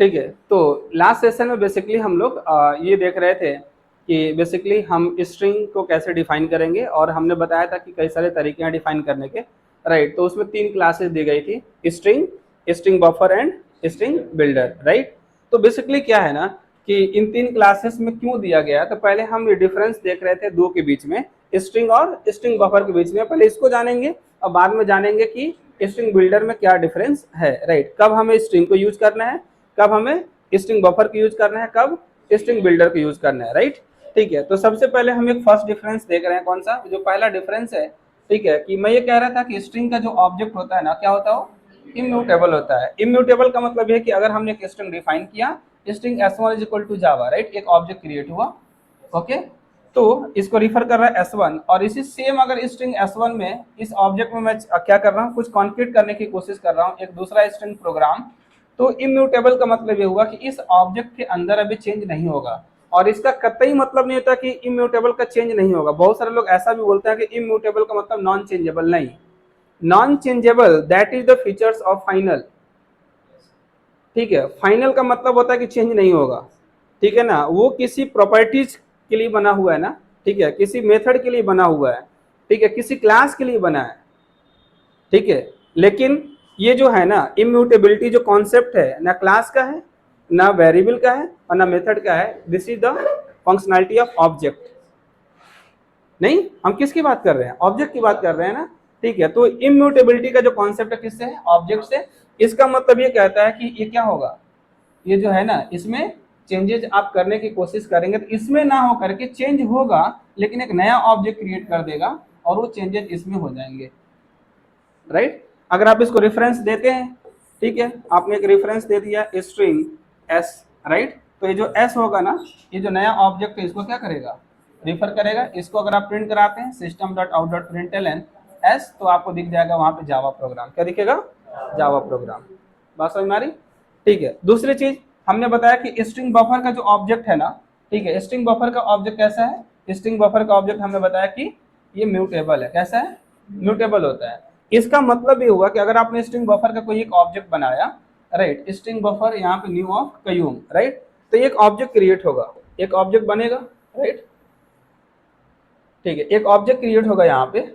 ठीक है, तो लास्ट सेशन में बेसिकली हम लोग ये देख रहे थे कि बेसिकली हम स्ट्रिंग को कैसे डिफाइन करेंगे, और हमने बताया था कि कई सारे तरीके हैं डिफाइन करने के, राइट। तो उसमें 3 क्लासेस दी गई थी, string, string buffer and string builder, right. तो बेसिकली क्या है ना कि इन 3 क्लासेस में क्यों दिया गया, तो पहले हम डिफरेंस देख रहे थे दो के बीच में, स्ट्रिंग और स्ट्रिंग बफर के बीच में। पहले इसको जानेंगे और बाद में जानेंगे कि स्ट्रिंग बिल्डर में क्या डिफरेंस है, राइट। कब हमें स्ट्रिंग को यूज करना है, कब हमें स्ट्रिंग बफर को यूज करना है, कब स्ट्रिंग बिल्डर को यूज करना है, राइट। ठीक है, तो सबसे पहले हम एक फर्स्ट डिफरेंस देख रहे हैं, कौन सा, जो पहला डिफरेंस है, ठीक है, कि मैं ये कह रहा था कि स्ट्रिंग का जो ऑब्जेक्ट होता है ना, क्या होता है, वो इम्यूटेबल होता है। इम्यूटेबल का मतलब है कि अगर हमने एक स्ट्रिंग डिफाइन किया, string s1 is equal to Java, right, एक ऑब्जेक्ट क्रिएट हुआ, ओके, तो इसको रिफर कर रहा है s1, और इसी सेम अगर स्ट्रिंग s1 में इस ऑब्जेक्ट में मैं क्या कर रहा हूँ, कुछ कॉन्क्रीट करने की कोशिश कर रहा हूँ, एक दूसरा स्ट्रिंग प्रोग्राम, तो इम्यूटेबल का मतलब ये हुआ कि इस ऑब्जेक्ट के अंदर अभी चेंज नहीं होगा। और इसका कतई मतलब नहीं होता कि इम्यूटेबल का चेंज नहीं होगा। बहुत सारे लोग ऐसा भी बोलते हैं कि इम्यूटेबल का मतलब नॉन चेंजेबल, नहीं, non changeable that is the features of final, ठीक है। फाइनल का मतलब होता है कि चेंज नहीं होगा, ठीक है ना, वो किसी प्रॉपर्टीज के लिए बना हुआ है ना, ठीक है, किसी मेथड के लिए बना हुआ है, ठीक है, किसी क्लास के लिए बना है, ठीक है। लेकिन ये जो है ना इम्यूटेबिलिटी जो कॉन्सेप्ट है, ना क्लास का है, ना वेरिएबल का है, और ना मेथड का है, this is the functionality of object. नहीं, हम किसकी बात कर रहे हैं, ऑब्जेक्ट की बात कर रहे हैं ना, ठीक है। तो इम्यूटेबिलिटी का जो कॉन्सेप्ट है किससे है, ऑब्जेक्ट से। इसका मतलब ये कहता है कि ये क्या होगा, ये जो है ना, इसमें चेंजेस आप करने की कोशिश करेंगे तो इसमें ना हो करके चेंज होगा, लेकिन एक नया ऑब्जेक्ट क्रिएट कर देगा और वो चेंजेस इसमें हो जाएंगे, राइट। अगर आप इसको रेफरेंस देते हैं, ठीक है, आपने एक रेफरेंस दे दिया स्ट्रिंग एस, राइट, तो ये जो एस होगा ना, ये जो नया ऑब्जेक्ट है इसको क्या करेगा, रिफर करेगा। इसको अगर आप प्रिंट कराते हैं system dot out dot println S, तो आपको दिख जाएगा वहां पे जावा प्रोग्राम, क्या दिखेगा, जावा प्रोग्राम। बात समझ में आ रही, ठीक है। दूसरी चीज हमने बताया कि स्ट्रिंग बफर का जो ऑब्जेक्ट है ना, ठीक है, स्ट्रिंग बफर का ऑब्जेक्ट कैसा है, स्ट्रिंग बफर का ऑब्जेक्ट हमने बताया कि ये म्यूटेबल है, कैसा है, म्यूटेबल होता है। इसका मतलब ये हुआ कि अगर आपने स्ट्रिंग बफर का कोई एक ऑब्जेक्ट बनाया, राइट, स्ट्रिंग बफर यहाँ पे न्यू ऑफ कयूम, राइट, तो एक ऑब्जेक्ट क्रिएट होगा, एक ऑब्जेक्ट बनेगा, राइट, ठीक है, एक ऑब्जेक्ट क्रिएट होगा यहाँ पे,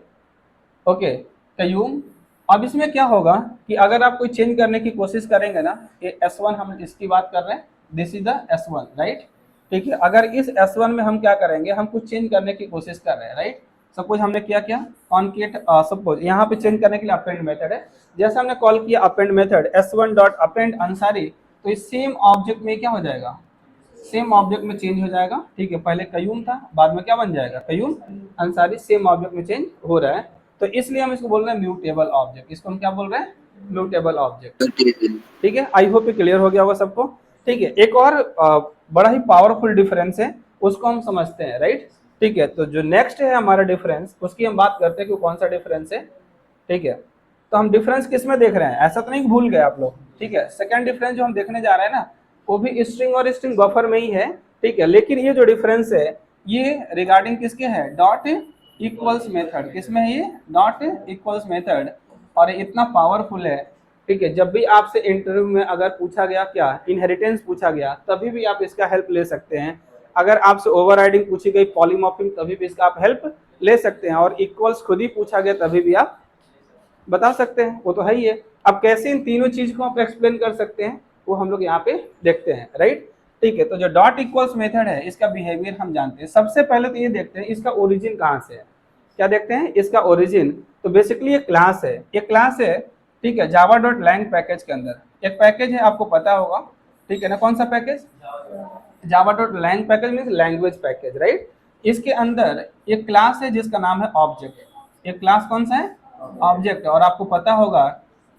ओके, कयूम। अब इसमें क्या होगा कि अगर आप कोई चेंज करने की कोशिश करेंगे ना, ये S1 हम इसकी बात कर रहे हैं, this is the S1, right, ठीक है। अगर इस S1 में हम क्या करेंगे, हम कुछ चेंज करने की कोशिश कर रहे हैं, राइट, सपोज हमने क्या किया, कॉन्केट, सपोज यहाँ पे चेंज करने के लिए अपेंड मेथड है, जैसे हमने कॉल किया append method S1 dot append Ansari, तो इस सेम ऑब्जेक्ट में क्या हो जाएगा, सेम ऑब्जेक्ट में चेंज हो जाएगा, ठीक है। पहले कयूम था, बाद में क्या बन जाएगा, कयूम अंसारी, सेम ऑब्जेक्ट में चेंज हो रहा है, तो इसलिए हम इसको बोल रहे हैं म्यूटेबल ऑब्जेक्ट। इसको हम क्या बोल रहे हैं, म्यूटेबल ऑब्जेक्ट, ठीक है। आई होप क्लियर हो गया होगा सबको, ठीक है। एक और बड़ा ही पावरफुल डिफरेंस है, उसको हम समझते हैं, राइट, ठीक है। तो जो नेक्स्ट है हमारा डिफरेंस, उसकी हम बात करते हैं कि कौन सा डिफरेंस है, ठीक है। तो हम डिफरेंस किस में देख रहे हैं, ऐसा तो नहीं भूल गए आप लोग, ठीक है। सेकंड डिफरेंस जो हम देखने जा रहे हैं ना, वो भी स्ट्रिंग और स्ट्रिंग बफर में ही है, ठीक है। लेकिन ये जो डिफरेंस है ये रिगार्डिंग किसके है, डॉट इक्वल्स मेथड, किसमें है ये, डॉट इक्वल्स मेथड। और ये इतना पावरफुल है, ठीक है, जब भी आपसे इंटरव्यू में अगर पूछा गया क्या इनहेरिटेंस पूछा गया, तभी भी आप इसका हेल्प ले सकते हैं। अगर आपसे ओवरराइडिंग पूछी गई, पॉलीमॉर्फिंग, तभी भी इसका आप हेल्प ले सकते हैं। और इक्वल्स खुद ही पूछा गया, तभी भी आप बता सकते हैं, वो तो है ही है। अब कैसे इन तीनों चीज को आप एक्सप्लेन कर सकते हैं, वो हम लोग यहाँ पे देखते हैं, राइट, ठीक है। तो जो डॉट इक्वल्स मेथड है, इसका बिहेवियर हम जानते हैं। सबसे पहले तो ये देखते हैं इसका ओरिजिन कहाँ से है, क्या देखते हैं इसका ओरिजिन। तो बेसिकली ये क्लास है, ये क्लास है, ठीक है, जावा डॉट लैंग पैकेज के अंदर एक पैकेज है, आपको पता होगा, ठीक है ना, कौन सा package, Java dot lang package means language package, right. इसके अंदर एक क्लास है जिसका नाम है ऑब्जेक्ट। एक क्लास कौन सा है, ऑब्जेक्ट। और आपको पता होगा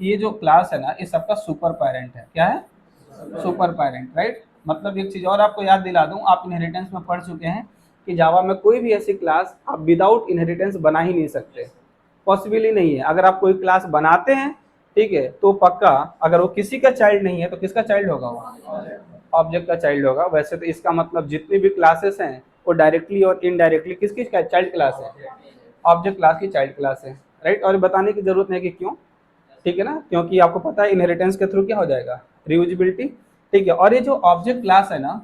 ये जो क्लास है ना, ये सबका सुपर पेरेंट है, क्या है, सुपर पेरेंट, राइट। मतलब एक चीज और आपको याद दिला दूं, आप इनहेरिटेंस में पढ़ चुके हैं कि जावा में कोई भी ऐसी क्लास आप विदाउट इनहेरिटेंस बना ही नहीं सकते, पॉसिबल ही नहीं है। अगर आप कोई क्लास बनाते हैं, ठीक है, तो पक्का अगर वो किसी का चाइल्ड नहीं है तो किसका चाइल्ड होगा, वो ऑब्जेक्ट का चाइल्ड होगा। वैसे तो इसका मतलब जितनी भी क्लासेस हैं वो डायरेक्टली और इनडायरेक्टली किसकी चाइल्ड क्लास है, ऑब्जेक्ट क्लास की चाइल्ड क्लास है, राइट। और बताने की जरूरत नहीं कि क्यों, ठीक है ना, क्योंकि आपको पता है इनहेरिटेंस के थ्रू क्या हो जाएगा, रियूजेबिलिटी ठीक है। और ये जो ऑब्जेक्ट क्लास है ना,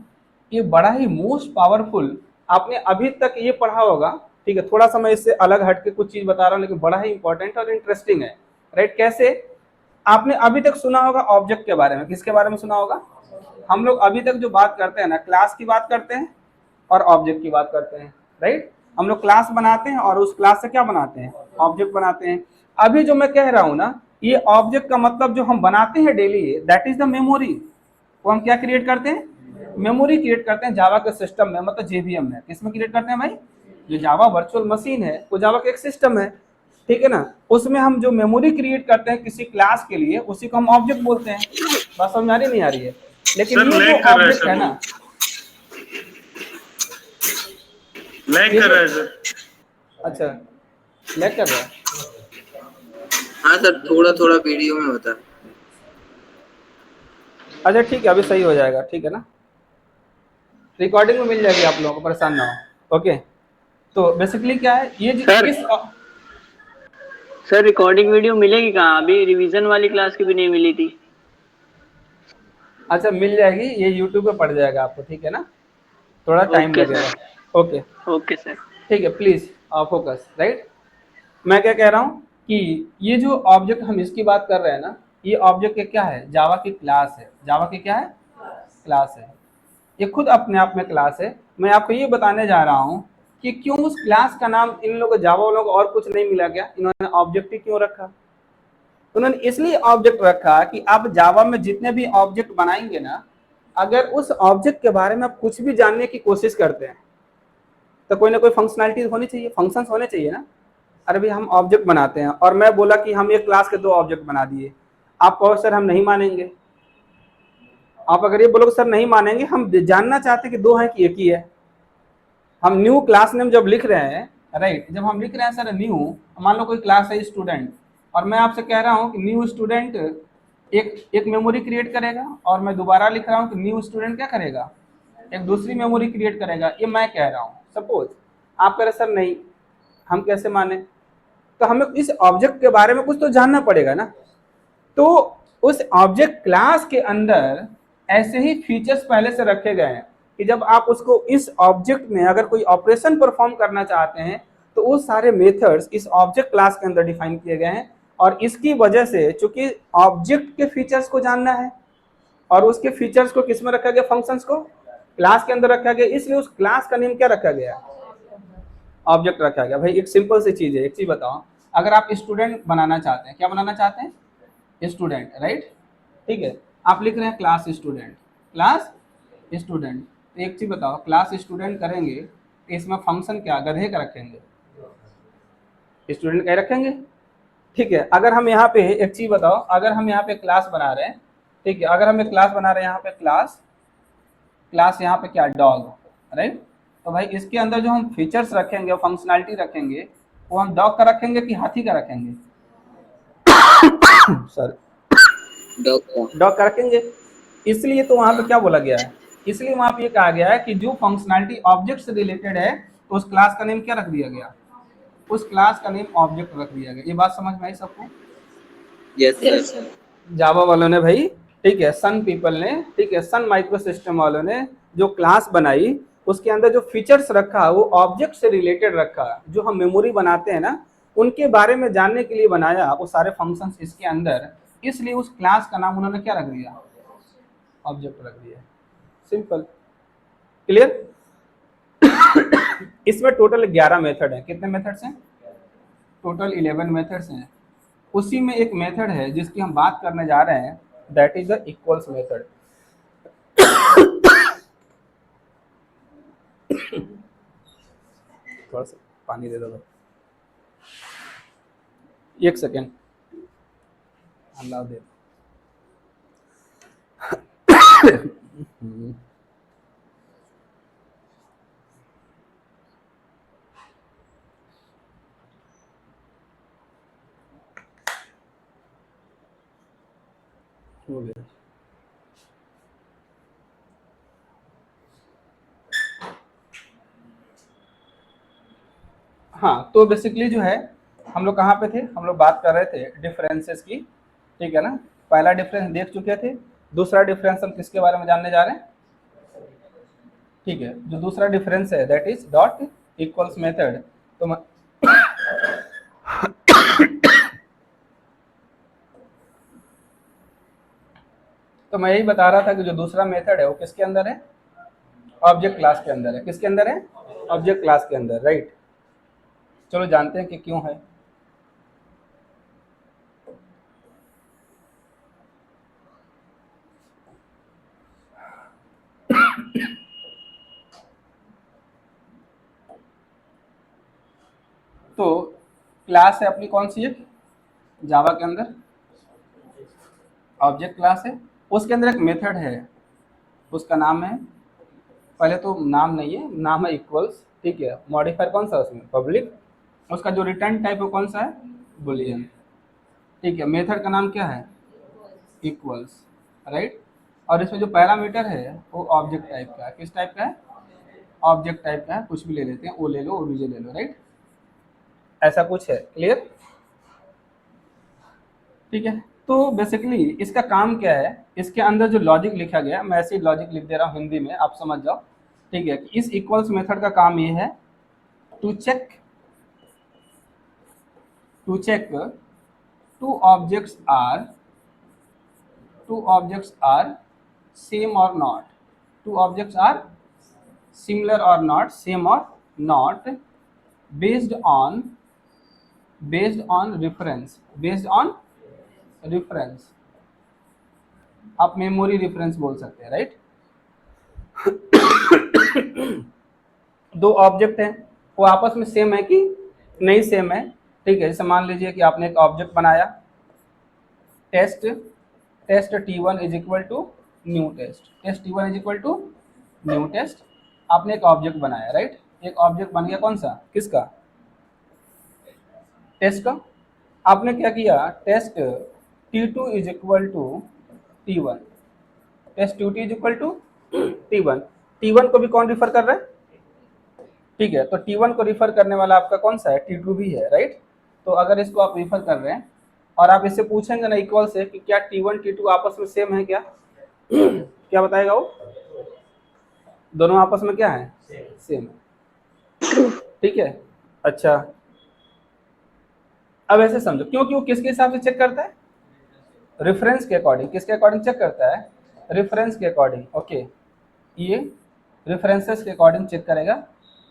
ये बड़ा ही मोस्ट पावरफुल, आपने अभी तक ये पढ़ा होगा, ठीक है। थोड़ा सा मैं इससे अलग हट के कुछ चीज बता रहा हूँ, लेकिन बड़ा ही इंपॉर्टेंट और इंटरेस्टिंग है, राइट। कैसे? आपने अभी तक सुना होगा ऑब्जेक्ट के बारे में, किसके बारे में सुना होगा? हम लोग अभी तक जो बात करते हैं ना, क्लास की बात करते हैं और ऑब्जेक्ट की बात करते हैं, राइट। हम लोग क्लास बनाते हैं और उस क्लास से क्या बनाते हैं? ऑब्जेक्ट बनाते हैं। अभी जो मैं कह रहा हूं ना, ये ऑब्जेक्ट का मतलब जो हम बनाते हैं daily, that is the memory. वो हम क्या क्रिएट करते हैं? मेमोरी क्रिएट करते हैं जावा के सिस्टम में, मतलब जेवीएम में। किसमें क्रिएट करते हैं भाई? जो जावा वर्चुअल मशीन है, वो जावा का एक सिस्टम है, ठीक है ना। उसमें हम जो मेमोरी क्रिएट करते हैं किसी क्लास के लिए, उसी को हम ऑब्जेक्ट बोलते हैं। बात समझ आ रही नहीं आ रही है? लेकिन सर ये जो लैग कर रहा है ऑब्जेक्ट है सर, ना, लैग ये कर जो, रहा है सर। अच्छा, लैग कर रहा है? हाँ सर, थोड़ा थोड़ा वीडियो में होता है। अच्छा ठीक है, अभी सही हो जाएगा, ठीक है ना। रिकॉर्डिंग में मिल जाएगी आप लोगों को, परेशान ना हो। ओके, तो बेसिकली क्या है ये सर इस सर रिकॉर्डिंग वीडियो मिलेगी कहाँ? अभी रिवीजन वाली क्लास की भी नहीं मिली थी। अच्छा मिल जाएगी, ये यूट्यूब पे पड़ जाएगा आपको, ठीक है ना। थोड़ा टाइम ओके लगेगा। सर। Okay, okay sir. ठीक है, प्लीज फोकस, राइट। मैं क्या कह रहा हूँ कि ये जो ऑब्जेक्ट हम इसकी बात कर रहे हैं ना, ये ऑब्जेक्ट क्या है? जावा की क्लास है। जावा की क्या है? क्लास है। ये खुद अपने आप में क्लास है। मैं आपको ये बताने जा रहा हूँ कि क्यों उस क्लास का नाम इन लोगों को, जावा वालों को और कुछ नहीं मिला क्या, इन्होंने ऑब्जेक्ट ही क्यों रखा? उन्होंने इसलिए ऑब्जेक्ट रखा कि आप जावा में जितने भी ऑब्जेक्ट बनाएंगे ना, अगर उस ऑब्जेक्ट के बारे में आप कुछ भी जानने की कोशिश करते हैं, तो कोई ना कोई फंक्शनैलिटी होनी चाहिए, फंक्शंस होने चाहिए ना। अरे भाई हम ऑब्जेक्ट बनाते हैं और मैं बोला कि हम एक क्लास के 2 ऑब्जेक्ट बना दिए, आप कहो सर हम नहीं मानेंगे। आप अगर ये बोलोगे सर नहीं मानेंगे, हम जानना चाहते कि 2 है कि एक ही है। हम न्यू क्लास नेम जब लिख रहे हैं, राइट, जब हम लिख रहे हैं सर न्यू, मान लो कोई क्लास है स्टूडेंट, और मैं आपसे कह रहा हूँ कि न्यू स्टूडेंट एक एक मेमोरी क्रिएट करेगा, और मैं दोबारा लिख रहा हूँ कि न्यू स्टूडेंट क्या करेगा? एक दूसरी मेमोरी क्रिएट करेगा। ये मैं कह रहा हूँ। सपोज आप कह रहे सर नहीं, हम कैसे माने? तो हमें इस ऑब्जेक्ट के बारे में कुछ तो जानना पड़ेगा ना। तो उस ऑब्जेक्ट क्लास के अंदर ऐसे ही फीचर्स पहले से रखे गए हैं कि जब आप उसको इस ऑब्जेक्ट में अगर कोई ऑपरेशन परफॉर्म करना चाहते हैं, तो वो सारे मेथड्स इस ऑब्जेक्ट क्लास के अंदर डिफाइन किए गए हैं। और इसकी वजह से, चूंकि ऑब्जेक्ट के फीचर्स को जानना है और उसके फीचर्स को किस में रखा गया? फंक्शंस को क्लास के अंदर रखा गया, इसलिए उस क्लास का नेम क्या रखा गया? ऑब्जेक्ट रखा गया। भाई एक सिंपल सी चीज है, एक चीज बताओ, अगर आप स्टूडेंट बनाना चाहते हैं, क्या बनाना चाहते हैं? Student, right. ठीक है, आप लिख रहे हैं क्लास स्टूडेंट, क्लास स्टूडेंट। तो एक चीज बताओ, क्लास स्टूडेंट करेंगे तो इसमें फंक्शन क्या गधे का रखेंगे? स्टूडेंट का ही रखेंगे। ठीक है, अगर हम यहाँ पे एक चीज बताओ, अगर हम यहाँ पे क्लास बना रहे हैं, ठीक है, अगर हम एक क्लास बना रहे हैं यहाँ पे, क्लास क्लास यहाँ पे क्या? Dog, right. तो भाई इसके अंदर जो हम फीचर्स रखेंगे, फंक्शनैलिटी रखेंगे, वो हम डॉग का रखेंगे कि हाथी का रखेंगे? सर, डॉग का रखेंगे। इसलिए तो वहां पे क्या बोला गया है? इसलिए वहां पे ये कहा गया है कि जो फंक्शनैलिटी ऑब्जेक्ट से रिलेटेड है, तो उस क्लास का नेम क्या रख दिया गया? उस क्लास का नेम ऑब्जेक्ट रख दिया गया। ये बात समझ में आई सबको? Yes sir. जावा वालों ने भाई, ठीक है, सन पीपल ने, ठीक है, सन माइक्रो सिस्टम वालों ने जो क्लास बनाई, उसके अंदर जो फीचर्स रखा वो ऑब्जेक्ट से रिलेटेड रखा। जो हम मेमोरी बनाते हैं ना, उनके बारे में जानने के लिए बनाया वो सारे फंक्शंस इसके अंदर। इसलिए उस क्लास का नाम उन्होंने क्या रख दिया? ऑब्जेक्ट रख दिया। Simple, clear? इसमें टोटल 11 मेथड है। कितने मेथड्स हैं? टोटल 11 मेथड्स हैं। उसी में एक मेथड है जिसकी हम बात करने जा रहे हैं, that is the equals method. थोड़ा सा पानी दे दो, एक सेकेंड, अल्लाह दे। हो गया। हाँ, तो बेसिकली जो है, हम लोग कहाँ पे थे? हम लोग बात कर रहे थे डिफरेंसेस की, ठीक है ना। पहला डिफरेंस देख चुके थे, दूसरा डिफरेंस हम किसके बारे में जानने जा रहे हैं? ठीक है, जो दूसरा डिफरेंस है that is dot equals method. तो मैं यही बता रहा था कि जो दूसरा मेथड है वो किसके अंदर है? ऑब्जेक्ट क्लास के अंदर है। किसके अंदर है? ऑब्जेक्ट क्लास के अंदर, राइट। चलो जानते हैं कि क्यों है। तो क्लास है अपनी कौन सी है जावा के अंदर? ऑब्जेक्ट क्लास है। उसके अंदर एक मेथड है, उसका नाम है, पहले तो नाम नहीं है, नाम है इक्वल्स। ठीक है, मॉडिफायर कौन सा उसमें? पब्लिक। उसका जो रिटर्न टाइप है कौन सा है? बुलियन। ठीक है, मेथड का नाम क्या है? Equals, right. और इसमें जो पैरामीटर है वो ऑब्जेक्ट टाइप का है। किस टाइप का है? ऑब्जेक्ट टाइप का है। कुछ भी ले लेते हैं, ओ ले लो, ओबीजे ले लो, राइट। ऐसा कुछ है, क्लियर? ठीक है, तो बेसिकली इसका काम क्या है? इसके अंदर जो लॉजिक लिखा गया, मैं ऐसे ही लॉजिक लिख दे रहा हूँ हिंदी में, आप समझ जाओ। ठीक है, कि इस इक्वल्स मेथड का काम ये है to check two objects are same और not, two objects are similar और नॉट, सेम और नॉट, बेस्ड ऑन रेफरेंस। आप मेमोरी रेफरेंस बोल सकते हैं, राइट। दो ऑब्जेक्ट हैं, वो आपस में सेम है कि नहीं सेम है? ठीक है, जैसे मान लीजिए कि आपने एक ऑब्जेक्ट बनाया, test T1 is equal to new test T1 is equal to new test. आपने एक ऑब्जेक्ट बनाया, राइट। एक ऑब्जेक्ट बन गया, कौन सा? किसका? टेस्ट का। आपने क्या किया? Test T2 is equal to T1, test T2 is equal to T1 को भी कौन रिफर कर रहा है? ठीक है, तो T1 को रिफर करने वाला आपका कौन सा है? T2 भी है, राइट। तो अगर इसको आप रिफर कर रहे हैं और आप इससे पूछेंगे ना इक्वल से कि क्या T1 T2 आपस में सेम है क्या? क्या बताएगा वो? दोनों आपस में क्या है? सेम है। ठीक है, अच्छा। अब ऐसे समझो, क्योंकि वो किसके हिसाब से चेक करता है? रेफरेंस के अकॉर्डिंग। किसके अकॉर्डिंग चेक करता है? रेफरेंस के अकॉर्डिंग। ओके, ये रेफरेंसेस के अकॉर्डिंग चेक करेगा।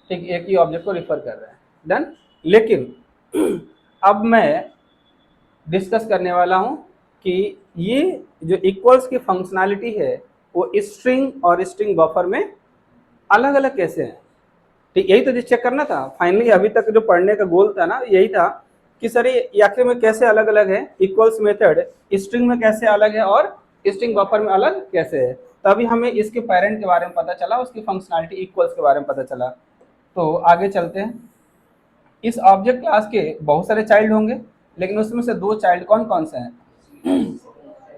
ठीक, एक ही ऑब्जेक्ट को रिफर कर रहा है, डन। लेकिन अब मैं डिस्कस करने वाला हूं कि ये जो इक्वल्स की फंक्शनैलिटी है वो स्ट्रिंग और स्ट्रिंग बफर में अलग अलग कैसे हैं। ठीक, यही तो चेक करना था फाइनली। अभी तक जो पढ़ने का गोल था ना, यही था कि सर ये आखिर में कैसे अलग अलग है इक्वल्स मेथड, स्ट्रिंग में कैसे अलग है और स्ट्रिंग बफर में अलग कैसे है। तभी हमें इसके पेरेंट के बारे में पता चला, उसकी फंक्शनैलिटी इक्वल्स के बारे में पता चला। तो आगे चलते हैं। इस ऑब्जेक्ट क्लास के बहुत सारे चाइल्ड होंगे, लेकिन उसमें से दो चाइल्ड कौन कौन से हैं?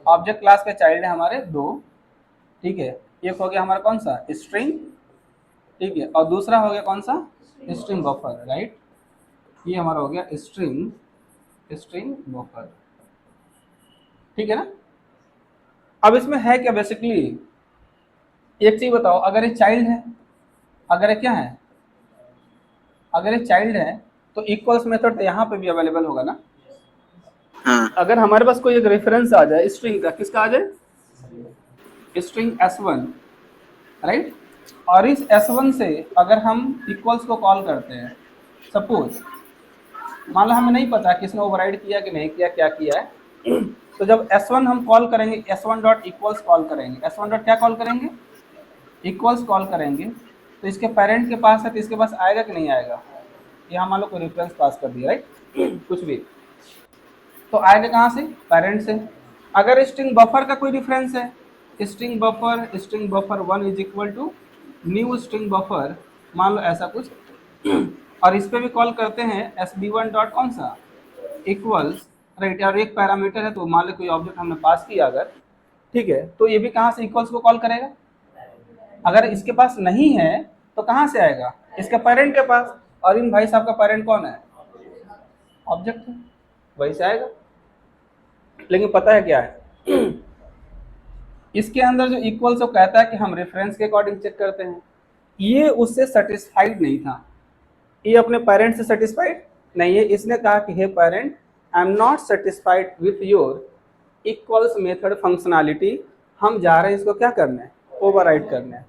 ऑब्जेक्ट क्लास के चाइल्ड है हमारे दो। ठीक है, एक हो गया हमारा कौन सा? स्ट्रिंग। ठीक है, और दूसरा हो गया कौन सा? String buffer, right. ये हमारा हो गया स्ट्रिंग बफर। ठीक है ना। अब इसमें है क्या बेसिकली? एक चीज बताओ, अगर ये चाइल्ड है, अगर ये क्या है, अगर ये चाइल्ड है तो इक्वल्स मेथड तो यहाँ पे भी अवेलेबल होगा ना। हाँ। अगर हमारे पास कोई एक रेफरेंस आ जाए स्ट्रिंग का, किसका आ जाए? String S1, right. और इस S1 से अगर हम इक्वल्स को कॉल करते हैं, सपोज मान लो हमें नहीं पता किसने ओवरराइड किया कि नहीं किया, क्या किया है। तो जब S1 हम कॉल करेंगे, S1 डॉट इक्वल्स कॉल करेंगे, S1 डॉट क्या कॉल करेंगे? इक्वल्स कॉल करेंगे। तो इसके पेरेंट के पास है तो इसके पास आएगा कि नहीं आएगा? यहाँ मान लो कोई रेफरेंस पास कर दिया, राइट, कुछ भी, तो आएगा कहाँ से? पेरेंट से। अगर स्ट्रिंग बफर का कोई डिफरेंस है, string buffer 1 is equal to new string buffer, मान लो ऐसा कुछ, और इस पे भी कॉल करते हैं SB1 डॉट कौन सा? Equals, right. और एक पैरामीटर है तो मान लो कोई ऑब्जेक्ट हमने पास किया अगर, ठीक है, तो ये भी कहाँ से इक्वल्स को कॉल करेगा? अगर इसके पास नहीं है तो कहाँ से आएगा? इसके पेरेंट के पास। और इन भाई साहब का पेरेंट कौन है? ऑब्जेक्ट है, वही से आएगा। लेकिन पता है क्या है? इसके अंदर जो इक्वल से कहता है कि हम रेफरेंस के अकॉर्डिंग चेक करते हैं, ये उससे सेटिस्फाइड नहीं था, ये अपने पेरेंट से सेटिस्फाइड नहीं है। इसने कहा कि hey parent, I am not satisfied with your equals method functionality, हम जा रहे हैं इसको क्या करना है, ओवरराइड करना है।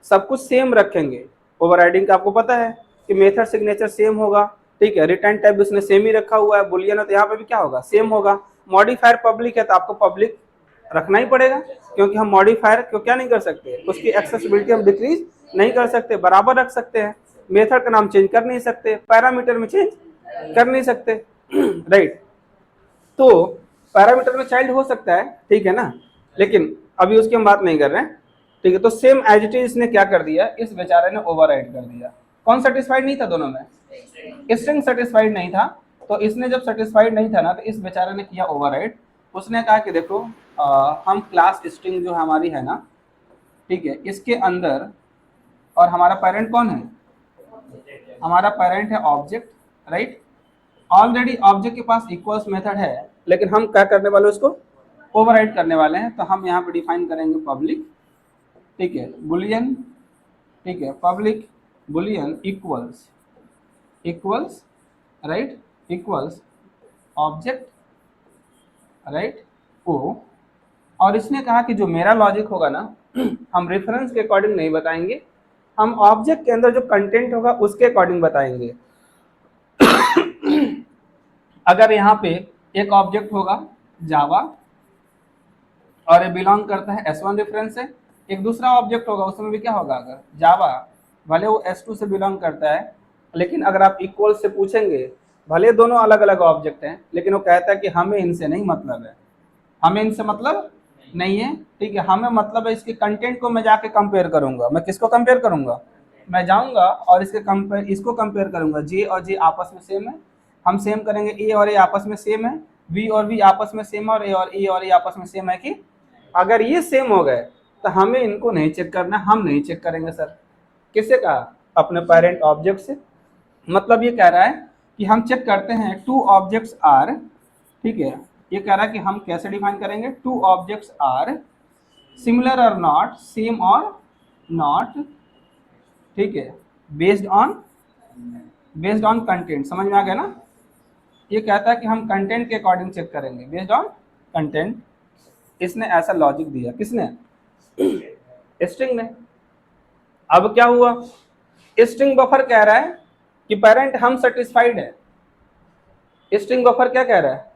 सब कुछ सेम रखेंगे, ओवरराइडिंग का आपको पता है कि मेथड सिग्नेचर सेम होगा, ठीक है, रिटर्न टाइप उसने सेम ही रखा हुआ है, बुलियन है तो यहाँ पे भी क्या होगा, सेम होगा। मॉडिफायर पब्लिक है तो आपको पब्लिक रखना ही पड़ेगा, क्योंकि हम मॉडिफायर को क्या नहीं कर सकते, उसकी एक्सेसिबिलिटी हम डिक्रीज नहीं कर सकते, बराबर रख सकते हैं। मेथड का नाम चेंज कर नहीं सकते, पैरामीटर में चेंज कर नहीं सकते, राइट। तो पैरामीटर में चाइल्ड हो सकता है, ठीक है ना, लेकिन अभी उसकी हम बात नहीं कर रहे हैं, ठीक है। तो सेम एज इट इज इसने क्या कर दिया, इस बेचारे ने ओवरराइड कर दिया। कौन सेटिस्फाइड नहीं था दोनों में, स्ट्रिंग सेटिस्फाइड नहीं था, तो इसने जब सेटिस्फाइड नहीं था ना, तो इस बेचारे ने किया ओवरराइड। उसने कहा कि देखो हम क्लास स्ट्रिंग जो हमारी है ना, ठीक है, इसके अंदर, और हमारा पेरेंट कौन है, हमारा पेरेंट है ऑब्जेक्ट, राइट। ऑलरेडी ऑब्जेक्ट के पास इक्वल्स मेथड है, लेकिन हम क्या करने वाले हैं, उसको ओवरराइड करने वाले हैं। तो हम यहाँ पे डिफाइन करेंगे पब्लिक, ठीक है, बुलियन, ठीक है, public Boolean equals equals, right, equals object, right, को। और इसने कहा कि जो मेरा लॉजिक होगा ना, हम रेफरेंस के अकॉर्डिंग नहीं बताएंगे, हम ऑब्जेक्ट के अंदर जो कंटेंट होगा उसके अकॉर्डिंग बताएंगे। अगर यहाँ पे एक ऑब्जेक्ट होगा जावा और ये बिलोंग करता है S1 रेफरेंस से, एक दूसरा ऑब्जेक्ट होगा उसमें भी क्या होगा, अगर जावा भले वो S2 से बिलोंग करता है, लेकिन अगर आप इक्वल से पूछेंगे, भले दोनों अलग अलग ऑब्जेक्ट हैं, लेकिन वो कहता है कि हमें इनसे नहीं मतलब है, हमें इनसे मतलब नहीं है, ठीक है, हमें मतलब है इसके कंटेंट को मैं जाके कंपेयर करूंगा। मैं किसको कंपेयर करूंगा, मैं जाऊंगा और इसको कंपेयर करूंगा, जे और जे आपस में सेम है, हम सेम करेंगे, ए और ए आपस में सेम है, वी और वी आपस में सेम है, और ए आपस में सेम है। कि अगर ये सेम हो गए तो हमें इनको नहीं चेक करना, हम नहीं चेक करेंगे सर। किससे कहा, अपने पेरेंट ऑब्जेक्ट से। मतलब ये कह रहा है कि हम चेक करते हैं टू ऑब्जेक्ट्स आर, ठीक है, ये कह रहा है कि हम कैसे डिफाइन करेंगे, टू ऑब्जेक्ट्स आर सिमिलर और नॉट, सेम और नॉट, ठीक है, बेस्ड ऑन कंटेंट। समझ में आ गया ना, ये कहता है कि हम कंटेंट के अकॉर्डिंग चेक करेंगे, बेस्ड ऑन कंटेंट। इसने ऐसा लॉजिक दिया, किसने, स्ट्रिंग ने। अब क्या हुआ, स्ट्रिंग बफर कह रहा है कि पेरेंट हम सेटिस्फाइड है। स्ट्रिंग बफर क्या कह रहा है,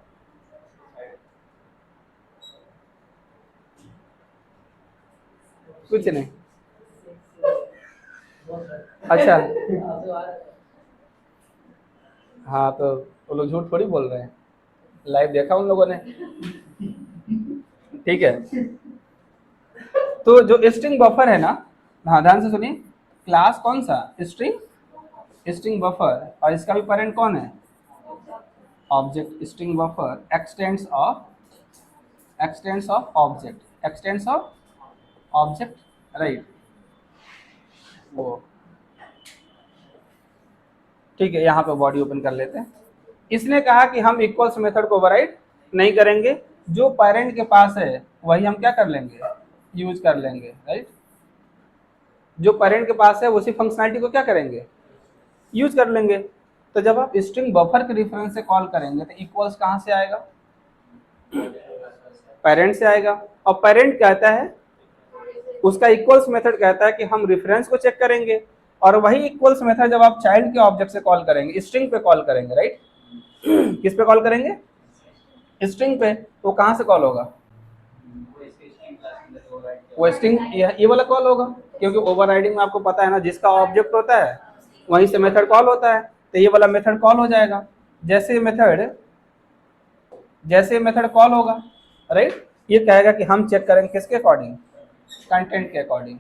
कुछ नहीं, अच्छा, हाँ तो वो लोग झूठ थोड़ी बोल रहे हैं, लाइव देखा उन लोगों ने, ठीक है। तो जो स्ट्रिंग बफर है ना, हाँ ध्यान से सुनिए, क्लास कौन सा, स्ट्रिंग बफर, और इसका भी पेरेंट कौन है, object. String buffer x tends of object, right, वो ठीक है। यहाँ पे बॉडी ओपन कर लेते हैं। इसने कहा कि हम इक्वल्स मेथड को ओवरराइड नहीं करेंगे, जो पेरेंट के पास है वही हम क्या कर लेंगे, यूज कर लेंगे, राइट। जो पेरेंट के पास है उसी फंक्शनैलिटी को क्या करेंगे, यूज कर लेंगे। तो जब आप स्ट्रिंग बफर के रेफरेंस से कॉल करेंगे तो इक्वल्स कहाँ से आएगा, पेरेंट से आएगा। और पेरेंट कहता है, उसका इक्वल्स मेथड कहता है कि हम रेफरेंस को चेक करेंगे, और वही इक्वल्स मेथड जब आप चाइल्ड के ऑब्जेक्ट से कॉल करेंगे, स्ट्रिंग पे कॉल करेंगे, राइट। किस पे कॉल करेंगे, स्ट्रिंग पे, तो कहाँ से कॉल होगा, वो स्ट्रिंग ये वाला कॉल होगा, क्योंकि ओवरराइडिंग में आपको पता है ना, जिसका ऑब्जेक्ट होता है वहीं से मेथड कॉल होता है, तो ये वाला मेथड कॉल हो जाएगा। जैसे मेथड कॉल होगा, राइट, ये कहेगा कि हम चेक करेंगे किसके अकॉर्डिंग, कंटेंट के अकॉर्डिंग।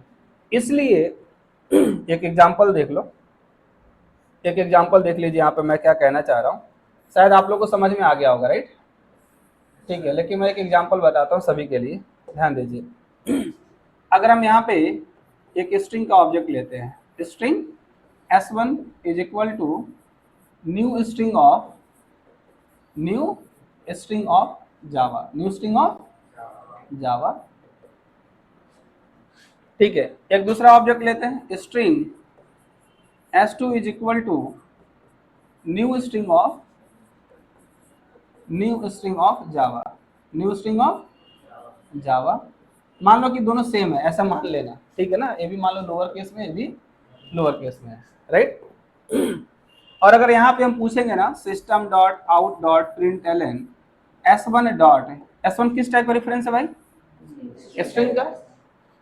इसलिए एक एग्जांपल देख लो, एक एग्जांपल देख लीजिए यहाँ पे मैं क्या कहना चाह रहा हूँ, शायद आप लोग को समझ में आ गया होगा, राइट, ठीक है। लेकिन मैं एक एग्जांपल बताता हूँ सभी के लिए, ध्यान दीजिए। अगर हम यहाँ पे एक स्ट्रिंग का ऑब्जेक्ट लेते हैं, string S1 is equal to new string of Java, ठीक है, एक दूसरा ऑब्जेक्ट लेते हैं, string s2 is equal to new string of Java, new string of Java. मान लो कि दोनों सेम है, ऐसा मान लेना, ठीक है ना, ये भी मान लो लोअर केस में, ये भी लोअर केस में है, राइट। और अगर यहाँ पे हम पूछेंगे ना system dot out dot print L N S1 dot, S1 किस टाइप का रेफरेंस है भाई, स्ट्रिंग का,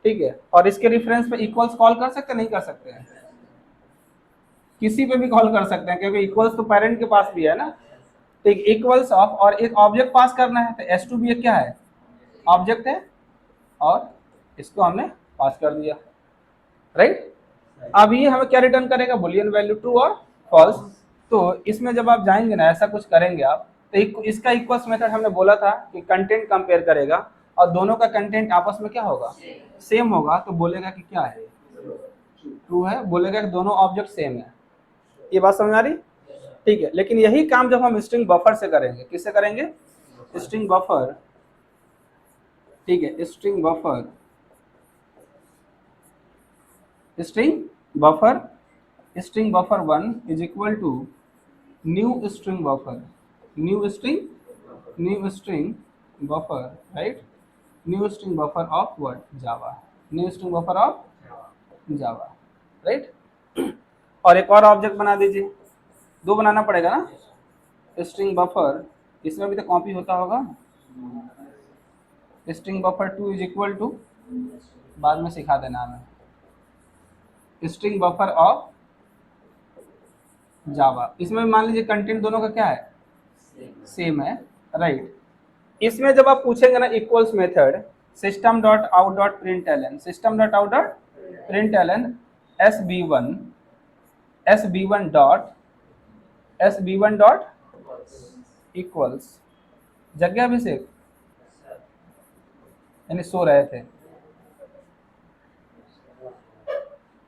ठीक है। और इसके रेफरेंस पे इक्वल्स कॉल कर सकते नहीं कर सकते हैं, किसी पे भी कॉल कर सकते हैं, क्योंकि इक्वल्स तो पेरेंट के पास भी है ना, ठीक, इक्वल्स ऑफ, और एक ऑब्जेक्ट पास करना है, तो S2 भी एक क्या है, ऑब्जेक्ट है, और इसको हमने पास कर दिया, राइट। अब ये हमें क्या रिटर्न करेगा, बुलियन वैल्यू ट्रू और फॉल्स। तो इसमें जब आप जाएंगे ना, ऐसा कुछ करेंगे आप, तो इसका इक्वल्स मेथड हमने बोला था कि कंटेंट कंपेयर करेगा और दोनों का कंटेंट आपस में क्या होगा, सेम होगा, तो बोलेगा कि क्या है, ट्रू है, बोलेगा कि दोनों ऑब्जेक्ट सेम है। ये बात समझ आ रही, ठीक है। लेकिन यही काम जब हम स्ट्रिंग बफर से करेंगे, किससे करेंगे, स्ट्रिंग बफर, ठीक है, string buffer, string buffer 1 is equal to new string buffer, new string buffer, right, new string buffer of what, Java, new string buffer of Java, right. और एक और ऑब्जेक्ट बना दीजिए, दो बनाना पड़ेगा ना, स्ट्रिंग बफर, इसमें भी तो कॉपी होता होगा, string buffer 2 is equal to, बाद में सिखा देना हमें, स्ट्रिंग बफर ऑफ जावा। इसमें मान लीजिए कंटेंट दोनों का क्या है, सेम है, राइट। इसमें जब आप पूछेंगे ना equals method, system dot out dot print L N, system dot out dot print L N S B one dot equals, जग गया अभिषेक, यानी सो रहे थे,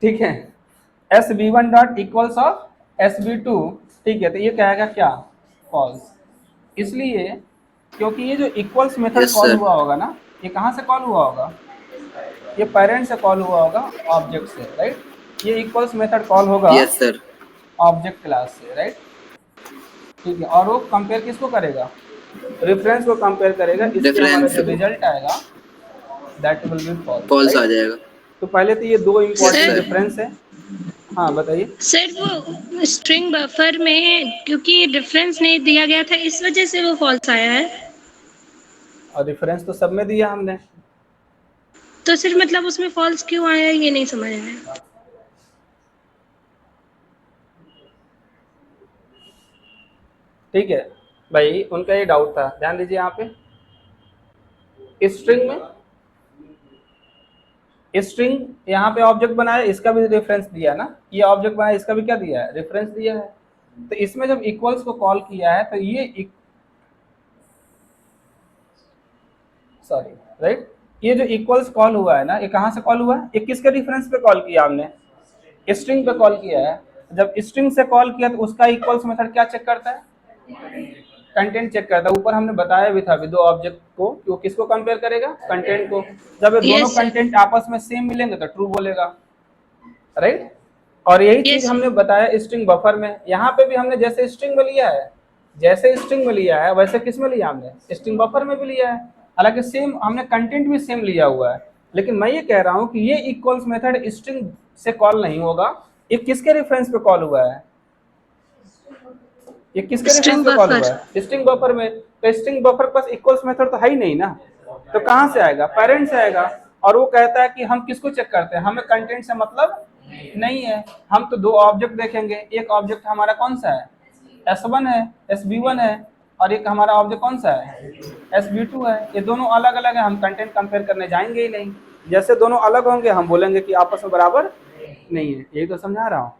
ठीक है, S B one dot equals of S B two, ठीक है, तो ये कहेगा क्या, फॉल्स, इसलिए क्योंकि ये जो equals method Yes, call sir. हुआ होगा ना, ये कहाँ से कॉल हुआ होगा, ये पेरेंट से कॉल हुआ होगा, ऑब्जेक्ट से, राइट। ये इक्वल्स मेथड कॉल होगा Yes, sir. ऑब्जेक्ट क्लास से, राइट, ठीक है। और वो कंपेयर किसको करेगा, रेफरेंस को कंपेयर करेगा, इसलिए हमारा Reference जो को रिजल्ट आएगा that will be false, false आ राइट। जाएगा. तो पहले तो ये दो Yes, इंपॉर्टेंट sir. डिफरेंस है, हाँ बताइए। सर वो स्ट्रिंग बफर में क्योंकि डिफरेंस नहीं दिया गया था इस वजह से वो फॉल्स आया है, और रेफरेंस तो सब में दिया हमने, तो सिर्फ मतलब उसमें फॉल्स क्यों आया ये नहीं समझ आया। ठीक है भाई, उनका ये डाउट था, ध्यान दीजिए यहाँ पे, स्ट्रिंग में, स्ट्रिंग यहाँ पे ऑब्जेक्ट बनाया, इसका भी रेफरेंस दिया ना, ये ऑब्जेक्ट बनाया, इसका भी क्या दिया है, रेफरेंस दिया है। तो इसमें जब इक्वल्स को कॉल किया है तो ये सॉरी, राइट, ये जो इक्वल्स कॉल हुआ है ना, ये कहाँ से कॉल हुआ है, ये किसके रेफरेंस पे कॉल किया हमने, स्ट्रिंग पे कॉल किया है। जब स्ट्रिंग से कॉल किया तो उसका इक्वल्स मेथड क्या चेक करता है, कंटेंट चेक करता है। ऊपर हमने बताया भी था अभी दो ऑब्जेक्ट को, कि वो किसको कंपेयर करेगा, कंटेंट को। जब ये दोनों Yes, sir. कंटेंट आपस में सेम मिलेंगे तो ट्रू बोलेगा, राइट। और यही Yes, चीज sir. हमने बताया स्ट्रिंग बफर में, यहाँ पे भी हमने जैसे स्ट्रिंग में लिया है, जैसे स्ट्रिंग में लिया है वैसे किस में लिया हमने, स्ट्रिंग बफर में भी लिया है। हालांकि सेम हमने कंटेंट भी सेम लिया हुआ है, लेकिन मैं ये कह रहा हूँ कि ये इक्वल्स मेथड स्ट्रिंग से कॉल नहीं होगा, ये किसके रेफरेंस पे कॉल हुआ है, ये किसके रेफरेंस String पे कॉल buffer. हुआ है, स्ट्रिंग बफर में। तो स्ट्रिंग बफर के पास इक्वल्स मेथड तो है ही नहीं ना, तो कहाँ से आएगा, पेरेंट से आएगा। और वो कहता है कि हम किसको चेक करते हैं, हमें कंटेंट से मतलब नहीं है, हम तो दो ऑब्जेक्ट देखेंगे, एक ऑब्जेक्ट हमारा कौन सा है, S1 है, SB1 है, और एक हमारा ऑब्जेक्ट कौन सा है, SB2 है। ये दोनों अलग अलग है, हम कंटेंट कंपेयर करने जाएंगे ही नहीं। जैसे दोनों अलग होंगे हम बोलेंगे कि आपस में बराबर नहीं है, यही तो समझा रहा हूँ,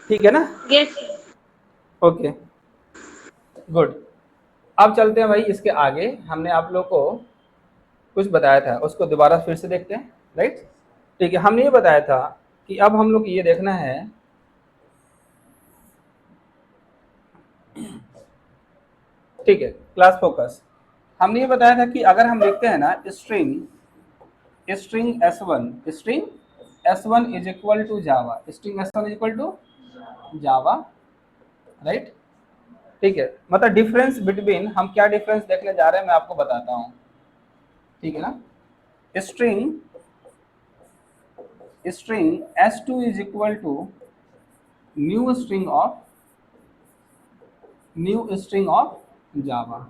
ठीक है ना, Yes, sir. Okay good. अब चलते हैं भाई इसके आगे, हमने आप लोग को कुछ बताया था उसको दोबारा फिर से देखते हैं, राइट। ठीक है, हमने ये बताया था कि अब हम लोग ये देखना है, ठीक है, क्लास फोकस। हमने ये बताया था कि अगर हम लिखते हैं ना string string S1 is equal to Java, string S1 is equal to Java, right. ठीक है, मतलब डिफरेंस बिटवीन, हम क्या डिफरेंस देखने जा रहे हैं मैं आपको बताता हूँ, ठीक है ना। String S2 is equal to new string of Java.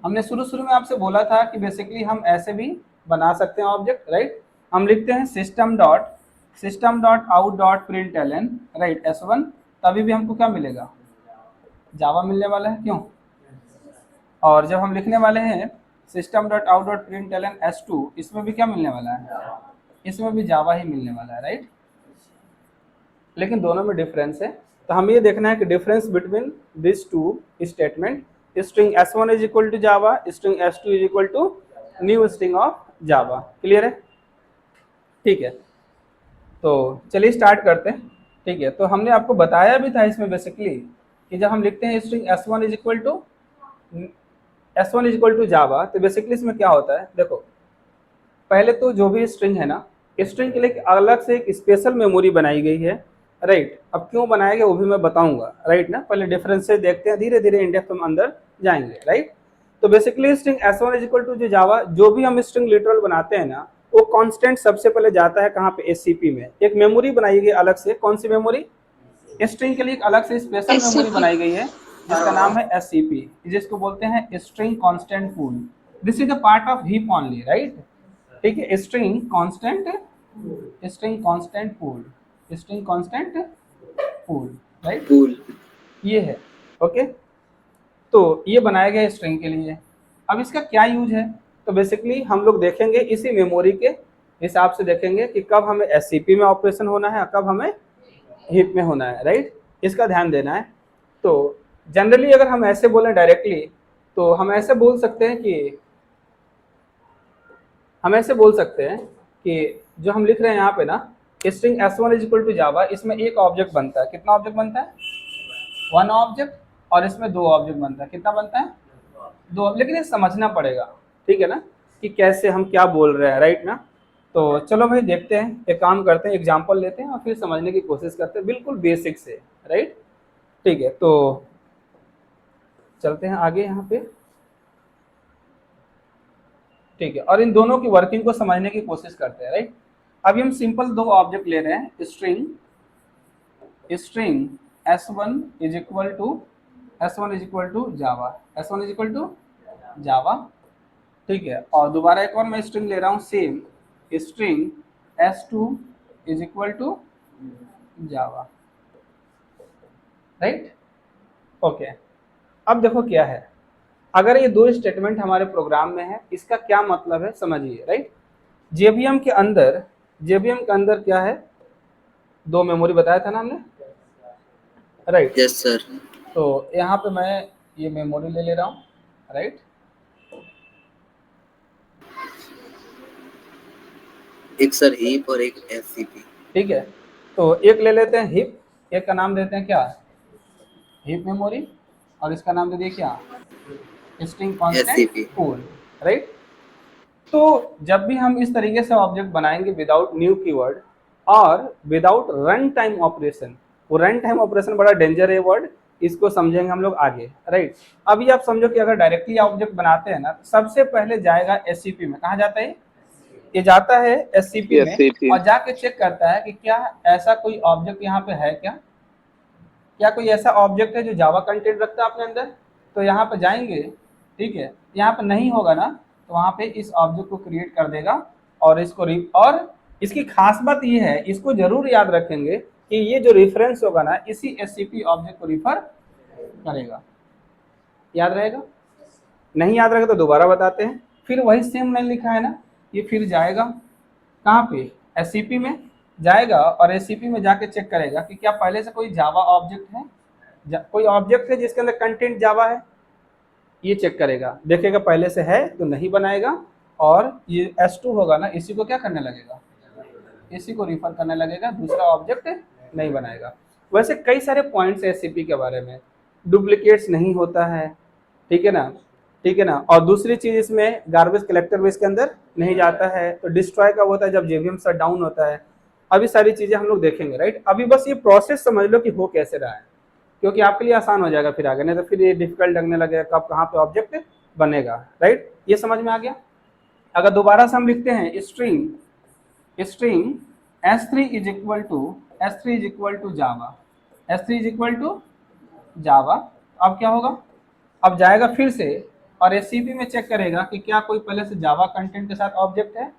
हमने शुरू में आपसे बोला था कि बेसिकली हम ऐसे भी बना सकते हैं ऑब्जेक्ट, राइट। हम लिखते हैं system dot out dot println, right, S1, तभी भी हमको क्या मिलेगा, जावा मिलने वाला है, क्यों। और जब हम लिखने वाले हैं system dot out dot println S2, इसमें भी क्या मिलने वाला है, इसमें भी जावा ही मिलने वाला है, राइट। लेकिन दोनों में डिफरेंस है, तो हमें ये देखना है कि difference between this two statement, string S1 is equal to Java, string S2 is equal to new string of Java. Clear है, ठीक है। तो चलिए स्टार्ट करते हैं, ठीक है। तो हमने आपको बताया भी था इसमें बेसिकली कि जब हम लिखते हैं string S1 is equal to Java, तो बेसिकली इसमें क्या होता है, देखो पहले तो जो भी स्ट्रिंग है ना, स्ट्रिंग के लिए अलग से एक स्पेशल मेमोरी बनाई गई है, राइट। अब क्यों बनाया गया वो भी मैं बताऊंगा, राइट ना। पहले डिफरेंसेस देखते हैं, धीरे धीरे इन डेप्थ हम अंदर जाएंगे, राइट। तो basically string S1 is equal to जो जावा, जो भी हम स्ट्रिंग लिटरल बनाते हैं ना, वो कांस्टेंट सबसे पहले जाता है कहाँ पे, SCP में। एक मेमोरी बनाई गई अलग से, कौन सी मेमोरी, स्ट्रिंग के लिए एक अलग से स्पेशल मेमोरी बनाई गई है जिसका नाम है SCP, जिसको बोलते हैं string constant pool. This is a part of heap only, right. ठीक है, string constant pool, right, pool, ये है, ओके। तो ये बनाया गया स्ट्रिंग के लिए। अब इसका क्या यूज है, तो बेसिकली हम लोग देखेंगे इसी मेमोरी के हिसाब से देखेंगे कि कब हमें SCP में ऑपरेशन होना है और कब हमें हीप में होना है, राइट। इसका ध्यान देना है। तो जनरली अगर हम ऐसे बोलें डायरेक्टली, तो हम ऐसे बोल सकते हैं कि जो हम लिख रहे हैं यहाँ पे ना, string S1 is equal to Java, इसमें एक ऑब्जेक्ट बनता है, कितना ऑब्जेक्ट बनता है, 1 ऑब्जेक्ट, और इसमें 2 ऑब्जेक्ट बनता है, कितना बनता है, 2। लेकिन ये समझना पड़ेगा, ठीक है ना, कि कैसे हम क्या बोल रहे हैं, राइट ना। तो चलो भाई देखते हैं, एक काम करते हैं, एग्जांपल लेते हैं और फिर समझने की कोशिश करते हैं, बिल्कुल बेसिक से, राइट। ठीक है, तो चलते हैं आगे यहाँ पे, ठीक है, और इन दोनों की वर्किंग को समझने की कोशिश करते हैं, राइट। अभी हम सिंपल 2 ऑब्जेक्ट ले रहे हैं, string S1 is equal to Java, ठीक है। और दोबारा एक और मैं स्ट्रिंग ले रहा हूँ, same string S2 is equal to Java, right, okay. अब देखो क्या है, अगर ये 2 स्टेटमेंट हमारे प्रोग्राम में है, इसका क्या मतलब है समझिए, राइट। JVM के अंदर क्या है, 2 मेमोरी बताया था ना हमने, राइट। Yes sir. तो यहाँ पे मैं ये मेमोरी ले रहा हूँ, राइट। एक सर हीप और एक SCP, ठीक है, तो एक ले लेते हैं हीप, एक का नाम देते हैं क्या, हीप मेमोरी, और इसका नाम दे दिए क्या, स्ट्रिंग कांस्टेंट पूल, राइट। तो जब भी हम इस तरीके से ऑब्जेक्ट बनाएंगे विदाउट न्यू कीवर्ड और विदाउट रन टाइम ऑपरेशन, वो रन टाइम ऑपरेशन बड़ा डेंजर है वर्ड, इसको समझेंगे हम लोग आगे, राइट। अभी आप समझो कि अगर डायरेक्टली ऑब्जेक्ट बनाते हैं ना, सबसे पहले जाएगा SCP में, कहाँ जाता है, ये जाता है SCP में, और जाके चेक करता है कि क्या ऐसा कोई ऑब्जेक्ट यहाँ पे है, क्या कोई ऐसा ऑब्जेक्ट है जो जावा कंटेंट रखता है अपने अंदर। तो यहाँ पे जाएंगे, ठीक है, यहाँ पे नहीं होगा ना, तो वहाँ पे इस ऑब्जेक्ट को क्रिएट कर देगा और इसको और इसकी खास बात ये है, इसको जरूर याद रखेंगे कि ये जो रेफरेंस होगा ना, इसी SCP ऑब्जेक्ट को रिफर करेगा। याद रहेगा, नहीं याद रहेगा तो दोबारा बताते हैं। फिर वही सेम लाइन लिखा है ना, ये फिर जाएगा कहाँ पे, SCP में जाएगा, और SCP में जाके चेक करेगा कि क्या पहले से कोई जावा ऑब्जेक्ट है, कोई ऑब्जेक्ट है जिसके अंदर कंटेंट जावा है, ये चेक करेगा, देखेगा पहले से है तो नहीं बनाएगा, और ये S2 होगा ना, इसी को क्या करने लगेगा, इसी को रिफर करने लगेगा, दूसरा ऑब्जेक्ट नहीं बनाएगा। वैसे कई सारे पॉइंट्स है SCP के बारे में, डुप्लीकेट्स नहीं होता है, ठीक है ना, ठीक है ना। और दूसरी चीज इसमें गार्बेज कलेक्टर भी इसके अंदर नहीं जाता है। तो डिस्ट्रॉय कब होता है, जब जेवीएम शट डाउन होता है। अभी सारी चीजें हम लोग देखेंगे, राइट। अभी बस ये प्रोसेस समझ लो कि हो कैसे रहा है, क्योंकि आपके लिए आसान हो जाएगा फिर आगे, नहीं तो फिर ये डिफिकल्ट लगने लगेगा कब कहाँ पे ऑब्जेक्ट बनेगा, राइट। ये समझ में आ गया। अगर दोबारा से हम लिखते हैं string S3 is equal to Java, अब क्या होगा, अब जाएगा फिर से और एससीपी में चेक करेगा कि क्या कोई पहले से जावा कंटेंट के साथ ऑब्जेक्ट है,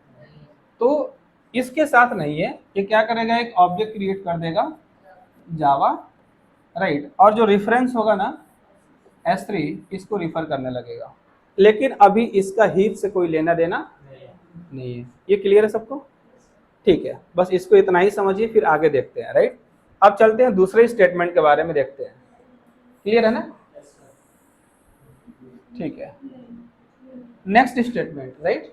तो इसके साथ नहीं है। ये क्या करेगा, एक ऑब्जेक्ट क्रिएट कर देगा जावा, राइट। और जो रेफरेंस होगा ना S3, इसको रिफर करने लगेगा। लेकिन अभी इसका हीप से कोई लेना देना नहीं है। ये क्लियर है सबको? ठीक है, बस इसको इतना ही समझिए, फिर आगे देखते हैं, राइट। अब चलते हैं दूसरे स्टेटमेंट के बारे में देखते हैं। क्लियर है ना? ठीक है, नेक्स्ट स्टेटमेंट, राइट।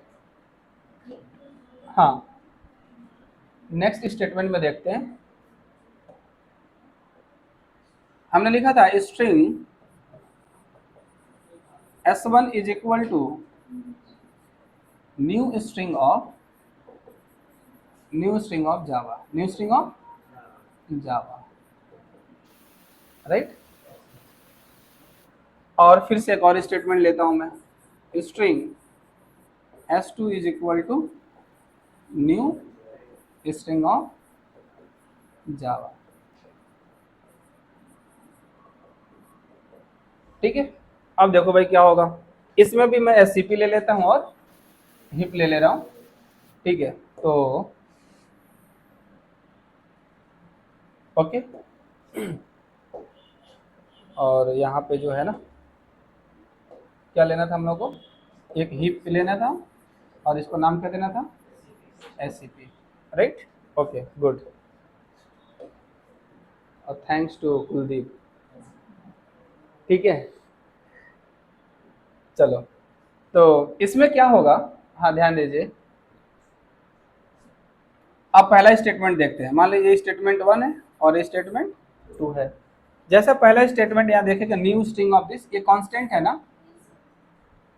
हाँ, नेक्स्ट स्टेटमेंट में देखते हैं। हमने लिखा था string S1 is equal to new string of Java, right. और फिर से एक और स्टेटमेंट लेता हूं मैं, string S2 is equal to new string of Java. ठीक है, अब देखो भाई क्या होगा। इसमें भी मैं SCP ले लेता हूं और हिप ले रहा हूं, ठीक है। तो ओके, और यहाँ पे जो है ना, क्या लेना था हम लोग को, एक हिप लेना था और इसको नाम क्या देना था, SCP, राइट। ओके, गुड, और थैंक्स टू कुलदीप। ठीक है, चलो, तो इसमें क्या होगा, हाँ ध्यान दीजिए। अब पहला स्टेटमेंट देखते हैं। मान लीजिए ये स्टेटमेंट 1 है और ये स्टेटमेंट 2 है। जैसा पहला स्टेटमेंट यहाँ देखेगा न्यू स्ट्रिंग ऑफ दिस, ये कांस्टेंट है ना।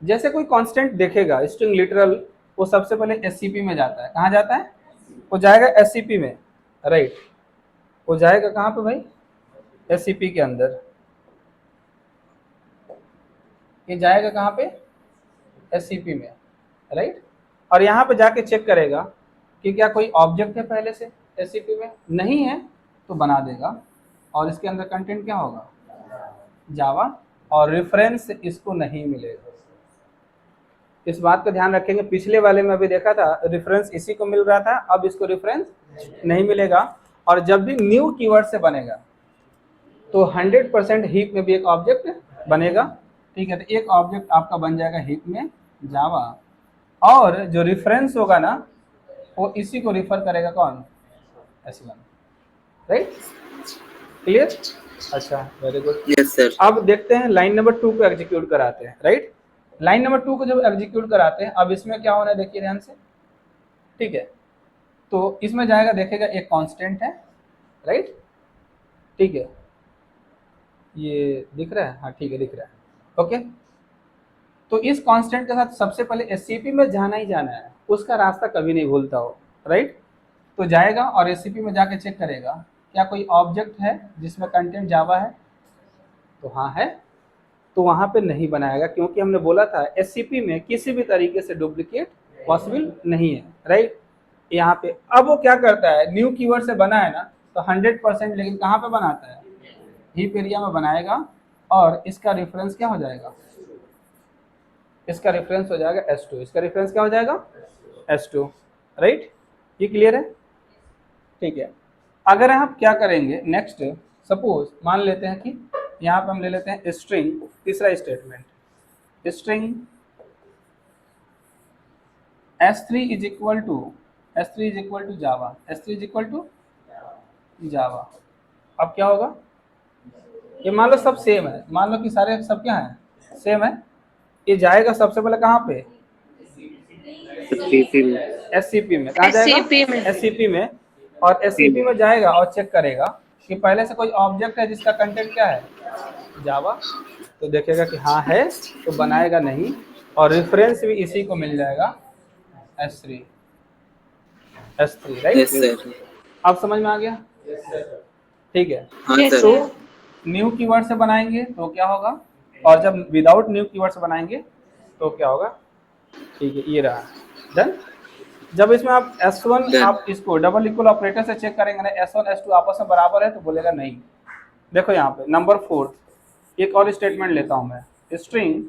जैसे कोई कांस्टेंट देखेगा स्ट्रिंग लिटरल, वो सबसे पहले SCP में जाता है। कहाँ जाता है? वो जाएगा SCP में, राइट। वो जाएगा कहाँ पे भाई, SCP के अंदर। ये जाएगा कहाँ पे, SCP में, राइट। और यहाँ पे जाके चेक करेगा कि क्या कोई ऑब्जेक्ट है पहले से SCP में, नहीं है तो बना देगा। और इसके अंदर कंटेंट क्या होगा, जावा, और रेफरेंस इसको नहीं मिलेगा। इस बात का ध्यान रखेंगे। पिछले वाले में अभी देखा था रेफरेंस इसी को मिल रहा था, अब इसको रेफरेंस नहीं मिलेगा। और जब भी न्यू कीवर्ड से बनेगा तो 100% हीप में भी एक ऑब्जेक्ट बनेगा, ठीक है। तो एक ऑब्जेक्ट आपका बन जाएगा हीप में जावा, और जो रेफरेंस होगा ना वो इसी को रिफर करेगा, कौन, S1, राइट। क्लियर? अच्छा, वेरी गुड, यस सर। अब देखते हैं लाइन नंबर 2 को एग्जीक्यूट कराते हैं, राइट। लाइन नंबर 2 को जब एग्जीक्यूट कराते हैं, अब इसमें क्या हो रहा है देखिए ध्यान से, ठीक है। तो इसमें जाएगा, देखेगा एक कांस्टेंट है, राइट, ठीक है। ये दिख रहा है, हाँ ठीक है, दिख रहा है, ओके। तो इस कांस्टेंट के साथ सबसे पहले SCP में जाना ही जाना है, उसका रास्ता कभी नहीं भूलता हो, राइट। तो जाएगा और SCP में जाके चेक करेगा क्या कोई ऑब्जेक्ट है जिसमें कंटेंट जावा है, तो हाँ है, तो वहाँ पे नहीं बनाएगा, क्योंकि हमने बोला था SCP में किसी भी तरीके से डुप्लीकेट पॉसिबल नहीं है, राइट। यहाँ पे अब वो क्या करता है, न्यू कीवर्ड से बना है ना, तो 100%, लेकिन कहाँ पे बनाता है, हीप एरिया में बनाएगा। और इसका रेफरेंस क्या हो जाएगा, इसका रेफरेंस हो जाएगा S2, इसका रेफरेंस क्या हो जाएगा, S2, राइट। ये क्लियर है? ठीक है। अगर आप क्या करेंगे नेक्स्ट, सपोज मान लेते हैं कि यहाँ पे हम ले लेते हैं स्ट्रिंग, तीसरा statement, string S3 is equal to Java, S3 is equal to Java. अब क्या होगा, ये मान लो सब सेम है, मान लो कि सारे सब क्या है, सेम है। ये जाएगा सबसे पहले कहाँ पे, SCP में। कहाँ जाएगा, SCP में। और SCP में जाएगा और चेक करेगा कि पहले से कोई ऑब्जेक्ट है जिसका कंटेंट क्या है, जावा, तो देखेगा कि हाँ है, तो बनाएगा नहीं, और रेफरेंस भी इसी को मिल जाएगा, S3 राइट। Yes sir. अब समझ में आ गया, ठीक है। हाँ Yes, सर। तो न्यू कीवर्ड से बनाएंगे तो क्या होगा, और जब विदाउट न्यू कीवर्ड से बनाएंगे तो क्या होगा, ठीक है, ये रहा डन। जब इसमें आप S1 Done. आप इसको डबल इक्वल ऑपरेटर से चेक करेंगे ना, S1 S2 आपस में बराबर है, तो बोलेगा नहीं। देखो यहाँ पे नंबर 4, एक और स्टेटमेंट लेता हूँ मैं, स्ट्रिंग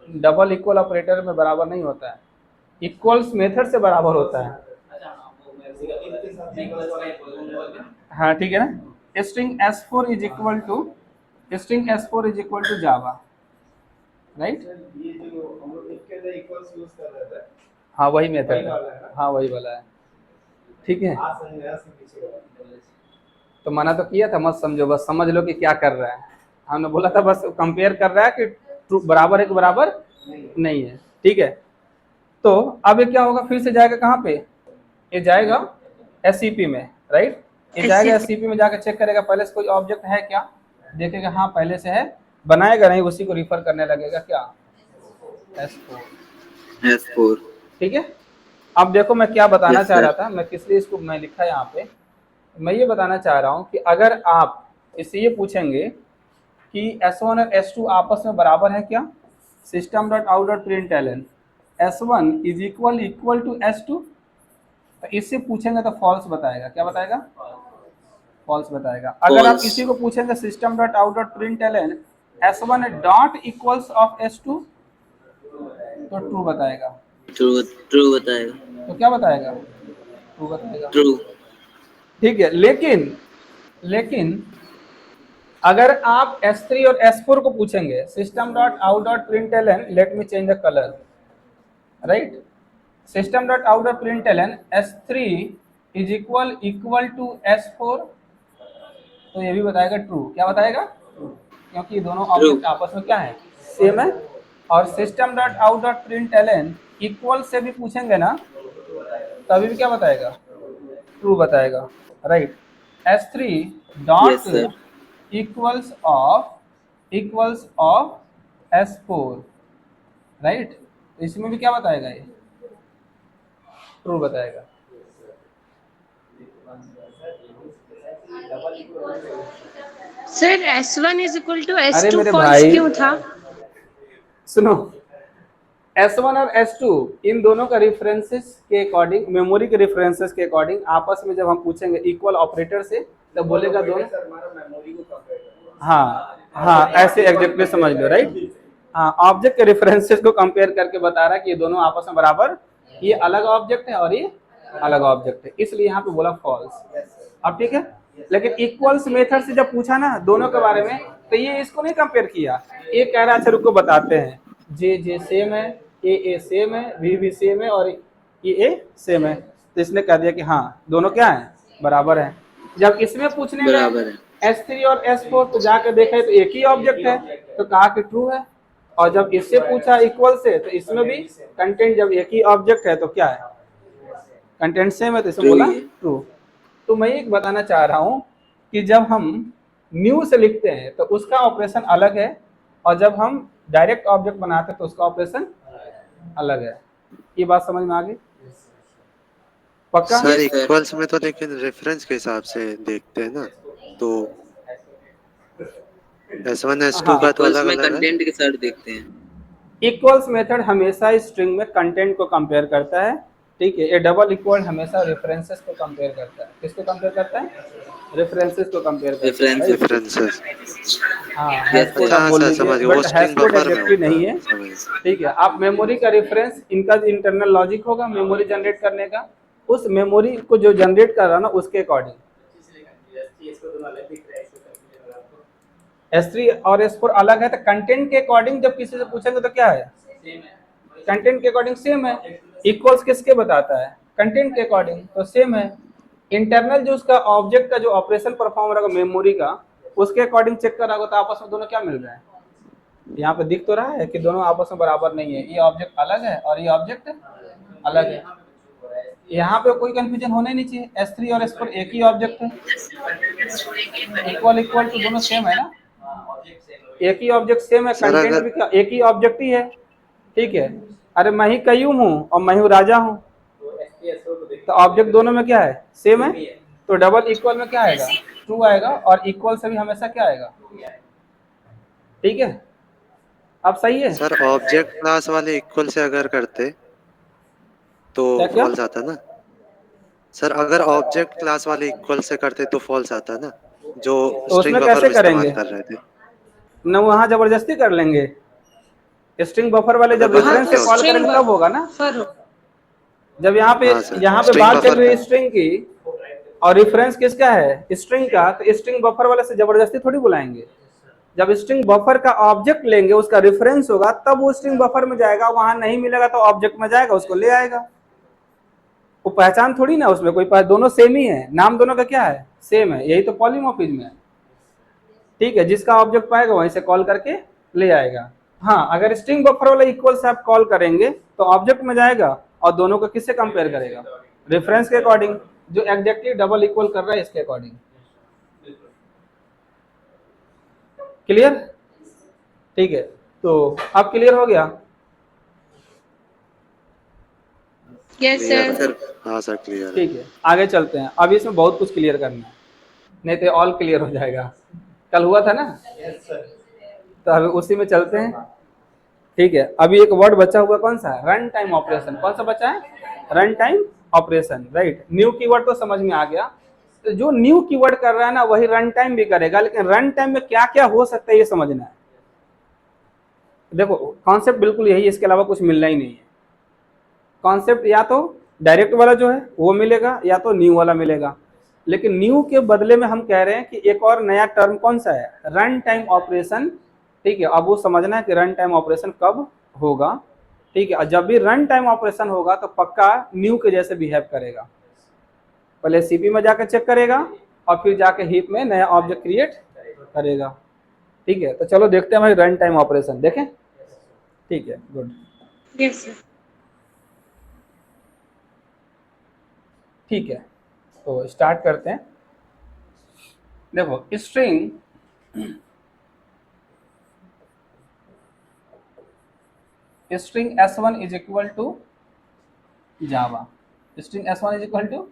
डबल इक्वल ऑपरेटर में बराबर नहीं होता है, इक्वल्स मेथड से बराबर होता है। हाँ ठीक है ना, string S4 is equal to Java, right. हाँ वही मेथड है, हाँ वही वाला है, ठीक है। तो मना तो किया था, मत समझो, बस समझ लो कि क्या कर रहा है। हमने बोला था बस कंपेयर कर रहा है कि ट्रू बराबर है कि बराबर नहीं है, ठीक है। तो अब ये क्या होगा, फिर से जाएगा कहाँ पे, ये जाएगा SCP में, राइट। ये जाएगा SCP में, जाकर चेक करेगा पहले से कोई ऑब्जेक्ट है क्या, देखेगा हाँ पहले से है, बनाएगा नहीं, उसी को रिफर करने लगेगा क्या, S4, ठीक है। अब देखो मैं क्या बताना Yes, चाह sir. रहा था, मैं किस लिए इसको मैं लिखा है यहाँ पे, मैं ये बताना चाह रहा हूँ कि अगर आप इससे ये पूछेंगे कि S1 और S2 आपस में बराबर है क्या, system dot out dot println S1 is equal to S2, तो इससे पूछेंगे तो फॉल्स बताएगा, क्या बताएगा, फॉल्स बताएगा। अगर आप False. इसी को पूछेंगे system dot out dot println S1 dot equals of S2, तो ट्रू बताएगा। ट्रू बताएगा। तो क्या बताएगा, ट्रू बताएगा, ट्रू। ठीक है। लेकिन अगर आप S3 और S4 को पूछेंगे system dot out dot println, let me change the colour, right, system dot out dot println S3 is equal to S4, तो ये भी बताएगा ट्रू, क्या बताएगा, क्योंकि दोनों ऑब्जेक्ट आपस में क्या है, सेम है। और system dot out dot println equal से भी पूछेंगे ना, तभी भी क्या बताएगा, ट्रू बताएगा, right. S3 Yes, dot sir. Equals of S4, right, इसमें भी क्या बताएगा, ये ट्रू बताएगा। Sir S1 is equal to अरे S2 मेरे फॉल्स भाई, क्यों था? सुनो, S1 और S2 इन दोनों का रेफरेंसेस के अकॉर्डिंग, मेमोरी के रेफरेंसेस के अकॉर्डिंग आपस में जब हम पूछेंगे इक्वल ऑपरेटर से, तब बोलेगा दोनों, हाँ हाँ ऐसे एग्जैक्टली समझ लो, राइट। हाँ, ऑब्जेक्ट के रेफरेंसेस को कंपेयर करके बता रहा है कि ये दोनों आपस में बराबर, ये अलग ऑब्जेक्ट है और ये अलग ऑब्जेक्ट है, इसलिए यहाँ पे बोला फॉल्स। अब ठीक है, लेकिन इक्वल्स मेथड से जब पूछा ना दोनों के बारे में, तो ये इसको नहीं कंपेयर किया, ये कह रहा अच्छा रुको बताते हैं, जे सेम है, ए सेम है, भी सेम है, और ये सेम है, तो इसने कह दिया कि हाँ दोनों क्या है, बराबर है। जब इसमें पूछने में बराबर है। S3 और S4 तो जाके देखे तो एक ही ऑब्जेक्ट है, तो कहा कि ट्रू है। और जब इससे पूछा इक्वल से, तो इसमें भी कंटेंट जब एक ही ऑब्जेक्ट है तो क्या है, कंटेंट सेम है, तो इसमें True बोला है। ट्रू। तो मैं ये बताना चाह रहा हूँ कि जब हम न्यू से लिखते हैं तो उसका ऑपरेशन अलग है, और जब हम डायरेक्ट ऑब्जेक्ट बनाते हैं तो उसका ऑपरेशन अलग है। ये बात समझ में आ गई, पक्का। Sir Yes, sir. इक्वल्स में तो लेकिन रेफरेंस के हिसाब से देखते हैं ना, तो S1 S2 हाँ, का तो इक्वल्स अलग में अलग है। कंटेंट के साथ देखते हैं। इक्वल्स मेथड हमेशा स्ट्रिंग में कंटेंट को कंपेयर करता है, ठीक है। ये डबल इक्वल हमेशा रेफरेंसेस को कंपेयर करता है, किसको कंपेयर करता है, रेफरेंसेस को कंपेयर करता है, right? रेफरेंसेस। हाँ, Yes, हैश कोड sir. आप बोल अच्छा दीजिए, समझ गया, वो but hash string code buffer में एग्जैक्टली होता नहीं है, है, समझ गया। ठीक है। आप मेमोरी का रेफरेंस, इनका इंटरनल लॉजिक होगा मेमोरी जनरेट करने का, उस मेमोरी को जो जनरेट कर रहा है ना उसके अकॉर्डिंग। S3 और S4 अलग है, तो कंटेंट के अकॉर्डिंग जब किसी से पूछेंगे तो क्या है, कंटेंट के अकॉर्डिंग सेम है। इक्वल्स किसके बताता है, कंटेंट के अकॉर्डिंग, तो सेम है। इंटरनल जो उसका ऑब्जेक्ट का जो ऑपरेशन परफॉर्म रहेगा मेमोरी का, उसके अकॉर्डिंग चेक कर रहा होगा, तो आपस में दोनों क्या मिल रहा है, यहाँ पे दिख तो रहा है कि दोनों आपस में बराबर नहीं है, ये ऑब्जेक्ट अलग है और ये ऑब्जेक्ट अलग है। यहाँ पे कोई कंफ्यूजन होना ही नहीं चाहिए, S3 और S4 एक ही ऑब्जेक्ट है, इक्वल इक्वल तो दोनों सेम है ना, एक ही ऑब्जेक्ट सेम है, सर कंटेंट अगर भी क्या एक ही ऑब्जेक्ट ही है, ठीक है। अरे मैं ही कयूम हूँ और मैं हूँ राजा हूँ, तो ऑब्जेक्ट दोनों में क्या है, सेम है, तो डबल इक्वल में क्या आएगा, ट्रू आएगा, और इक्वल से भी हमेशा क्या आएगा, ठीक है। अब सही है, सर ऑब्जेक्ट क्लास वाले इक्वल से अगर करते तो क्या क्या फॉल्स आता ना। सर अगर ऑब्जेक्ट क्लास वाले इक्वल से करते तो फॉल्स आता ना, जो तो स्ट्रिंग उसमें बफर कैसे में इस्तेमाल करेंगे, कर रहे थे। न वहाँ जबरदस्ती कर लेंगे, स्ट्रिंग बफर वाले अगर जब बफर रेफरेंस से क्या कॉल होता है? करेंगे तब होगा ना, जब हाँ सर, यहाँ पे स्ट्रिंग बात चल बफर रही का। है स्ट्रिंग की और रेफरेंस किसका है, स्ट्रिंग का, तो स्ट्रिंग बफर वाले से जबरदस्ती थोड़ी बुलाएंगे। जब स्ट्रिंग बफर का ऑब्जेक्ट लेंगे, उसका रेफरेंस होगा, तब वो स्ट्रिंग बफर में जाएगा, वहां नहीं मिलेगा तो ऑब्जेक्ट में जाएगा, उसको ले आएगा। वो पहचान थोड़ी ना उसमें कोई दोनों सेम ही है, नाम दोनों का क्या है, सेम है, यही तो पॉलीमॉर्फिज्म है, ठीक है। जिसका ऑब्जेक्ट पाएगा वहीं से कॉल करके ले आएगा। हाँ, अगर स्ट्रिंग बफर वाला इक्वल से आप कॉल करेंगे तो ऑब्जेक्ट में जाएगा और दोनों को किससे कंपेयर करेगा, रेफरेंस के अकॉर्डिंग, जो एग्जैक्टली डबल इक्वल कर रहा है इसके अकॉर्डिंग। क्लियर, ठीक है, तो अब क्लियर हो गया। Yes clear sir. है। हाँ सर क्लियर है। ठीक है, आगे चलते हैं, अभी इसमें बहुत कुछ क्लियर करना है, नहीं तो ऑल क्लियर हो जाएगा, कल हुआ था ना, तो अभी उसी में चलते हैं। ठीक है, अभी एक वर्ड बचा हुआ कौन सा है, रन टाइम ऑपरेशन, कौन सा बचा है, run time operation, right. New keyword तो समझ में आ गया, तो जो न्यू कीवर्ड कर रहा है ना वही रन टाइम भी करेगा, लेकिन रन टाइम में क्या क्या हो सकता है ये समझना है। देखो कॉन्सेप्ट बिल्कुल यही है, इसके अलावा कुछ मिलना ही नहीं है। कॉन्सेप्ट या तो डायरेक्ट वाला जो है वो मिलेगा, या तो न्यू वाला मिलेगा, लेकिन न्यू के बदले में हम कह रहे हैं कि एक और नया टर्म कौन सा है, रन टाइम ऑपरेशन, ठीक है। अब वो समझना है कि रन टाइम ऑपरेशन कब होगा, ठीक है। और जब भी रन टाइम ऑपरेशन होगा तो पक्का न्यू के जैसे बिहेव करेगा, पहले सीपी में जाकर चेक करेगा और फिर जाके हीप में नया ऑब्जेक्ट क्रिएट करेगा, ठीक है। तो चलो देखते हैं भाई रन टाइम ऑपरेशन, देखें, ठीक है, गुड, यस सर। ठीक है, तो स्टार्ट करते हैं। देखो string s1 is equal to Java, string s1 is equal to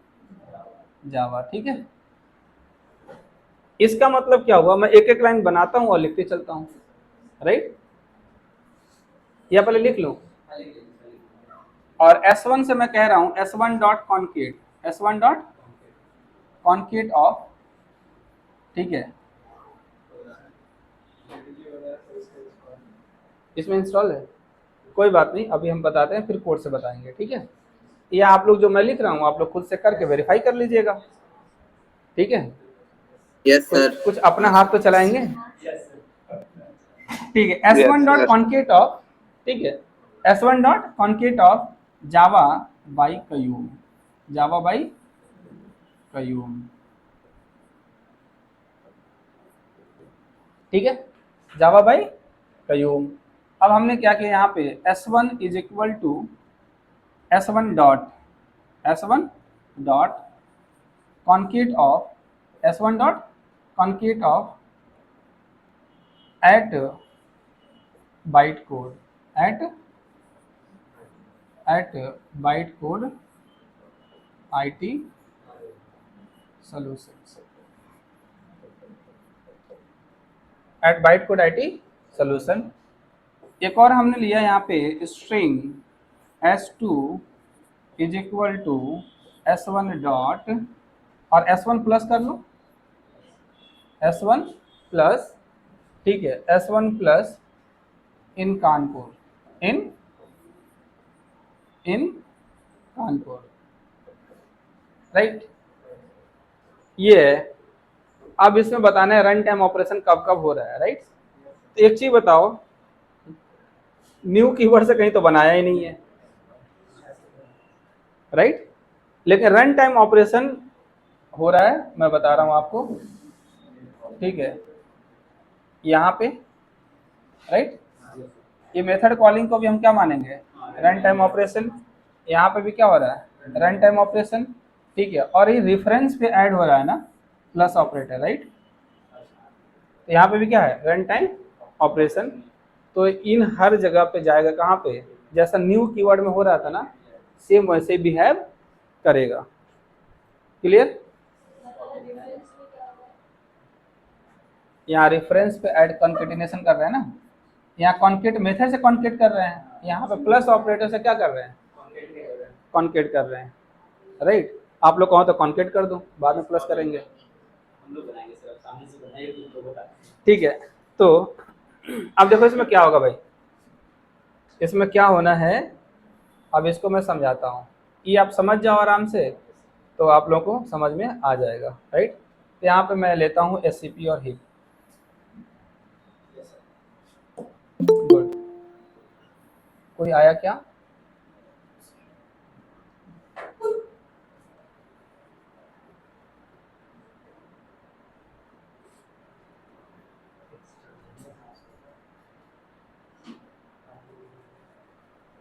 Java, ठीक है। इसका मतलब क्या हुआ, मैं एक एक लाइन बनाता हूं और लिखते चलता हूं, राइट, या पहले लिख लूं, और s1 से मैं कह रहा हूं s1 dot concat, s1 dot concat of, ठीक है, इसमें इंस्टॉल है, कोई बात नहीं, अभी हम बताते हैं फिर कोड से बताएंगे, ठीक है। या आप लोग जो मैं लिख रहा हूँ आप लोग खुद से करके वेरीफाई कर लीजिएगा, ठीक है। Yes sir. कुछ अपना हाथ तो चलाएंगे, ठीक है। s1 डॉट कॉन्केट ऑफ, ठीक है, s1 dot concat of Java by Qayyum, Java by Qayyum, ठीक है, जावा बाई कयूम। अब हमने क्या किया यहाँ पे, s1 is equal to s1 dot concat of, s1 dot concat of at byte code, at byte code IT solutions, at byte code IT solution. एक और हमने लिया यहाँ पे string s2 is equal to s1 dot, और s1 plus कर लो, s1 plus, ठीक है, s1 plus in Kanpur, in Kanpur, right, ये है। अब इसमें बताना है रन टाइम ऑपरेशन कब कब हो रहा है, राइट। तो एक चीज बताओ, न्यू कीवर्ड से कहीं तो बनाया ही नहीं है, राइट, लेकिन रन टाइम ऑपरेशन हो रहा है, मैं बता रहा हूं आपको, ठीक है, यहाँ पे, राइट। ये मेथड कॉलिंग को भी हम क्या मानेंगे, रन टाइम ऑपरेशन, यहाँ पे भी क्या हो रहा है, रन टाइम ऑपरेशन, ठीक है। और ये रेफरेंस पे ऐड हो रहा है ना प्लस ऑपरेटर, राइट। तो यहाँ पे भी क्या है, रन टाइम ऑपरेशन। तो इन हर जगह पे जाएगा कहाँ पे, जैसा न्यू कीवर्ड में हो रहा था ना, सेम वैसे बिहेव करेगा। क्लियर। यहाँ रेफरेंस पे ऐड कॉन्केटिनेशन कर रहे हैं ना, यहाँ कॉन्केट मेथड से कॉन्केट कर रहे हैं, यहाँ पे प्लस ऑपरेटर से क्या कर रहे हैं, कॉन्केट कर रहे हैं, राइट। आप लोग कहो तो कॉन्केट कर दो, बाद में प्लस करेंगे, ठीक है। तो अब देखो इसमें क्या होगा भाई, इसमें क्या होना है, अब इसको मैं समझाता हूँ, ये आप समझ जाओ आराम से तो आप लोगों को समझ में आ जाएगा, राइट। तो यहाँ पे मैं लेता हूँ एससीपी और हीप। गुड, कोई आया क्या?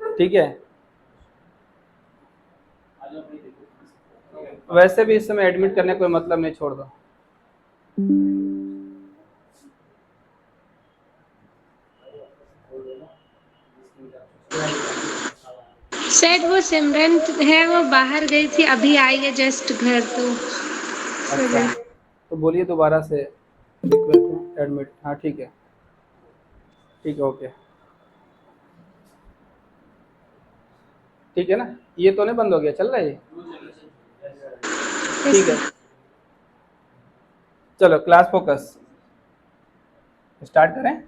ठीक है। वैसे भी इस समय एडमिट करने कोई मतलब नहीं, छोड़ दो। सर वो सिमरन है, वो बाहर गई थी, अभी आई है जस्ट घर। तो अच्छा, तो बोलिए दोबारा से रिक्वेस्ट एडमिट। हाँ ठीक है, ठीक है, ओके, ठीक है ना। ये तो नहीं बंद हो गया, चल रहा है ये, ठीक है। चलो क्लास फोकस स्टार्ट करें।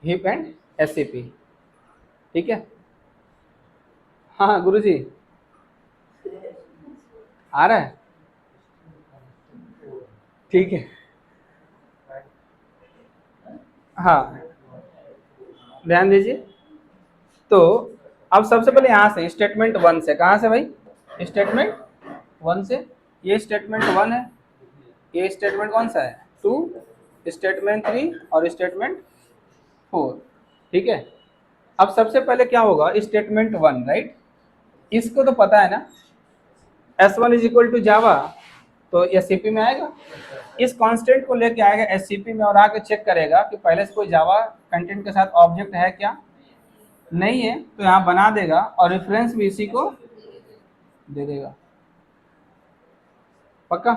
हीप एंड एससीपी, ठीक है। हाँ गुरुजी आ रहा है, ठीक है। हाँ ध्यान दीजिए। तो अब सबसे पहले यहाँ से स्टेटमेंट 1 से, कहाँ से भाई, स्टेटमेंट 1 से। ये स्टेटमेंट 1 है, ये स्टेटमेंट कौन सा है, 2, स्टेटमेंट 3 और स्टेटमेंट 4, ठीक है। अब सबसे पहले क्या होगा, स्टेटमेंट 1, राइट। इसको तो पता है ना, S1 is equal to Java, तो एससीपी में आएगा। इस कांस्टेंट को लेके आएगा एससीपी में और आके चेक करेगा कि पहले से कोई जावा कंटेंट के साथ ऑब्जेक्ट है क्या, नहीं है तो यहाँ बना देगा और रेफरेंस भी इसी को दे देगा। पक्का,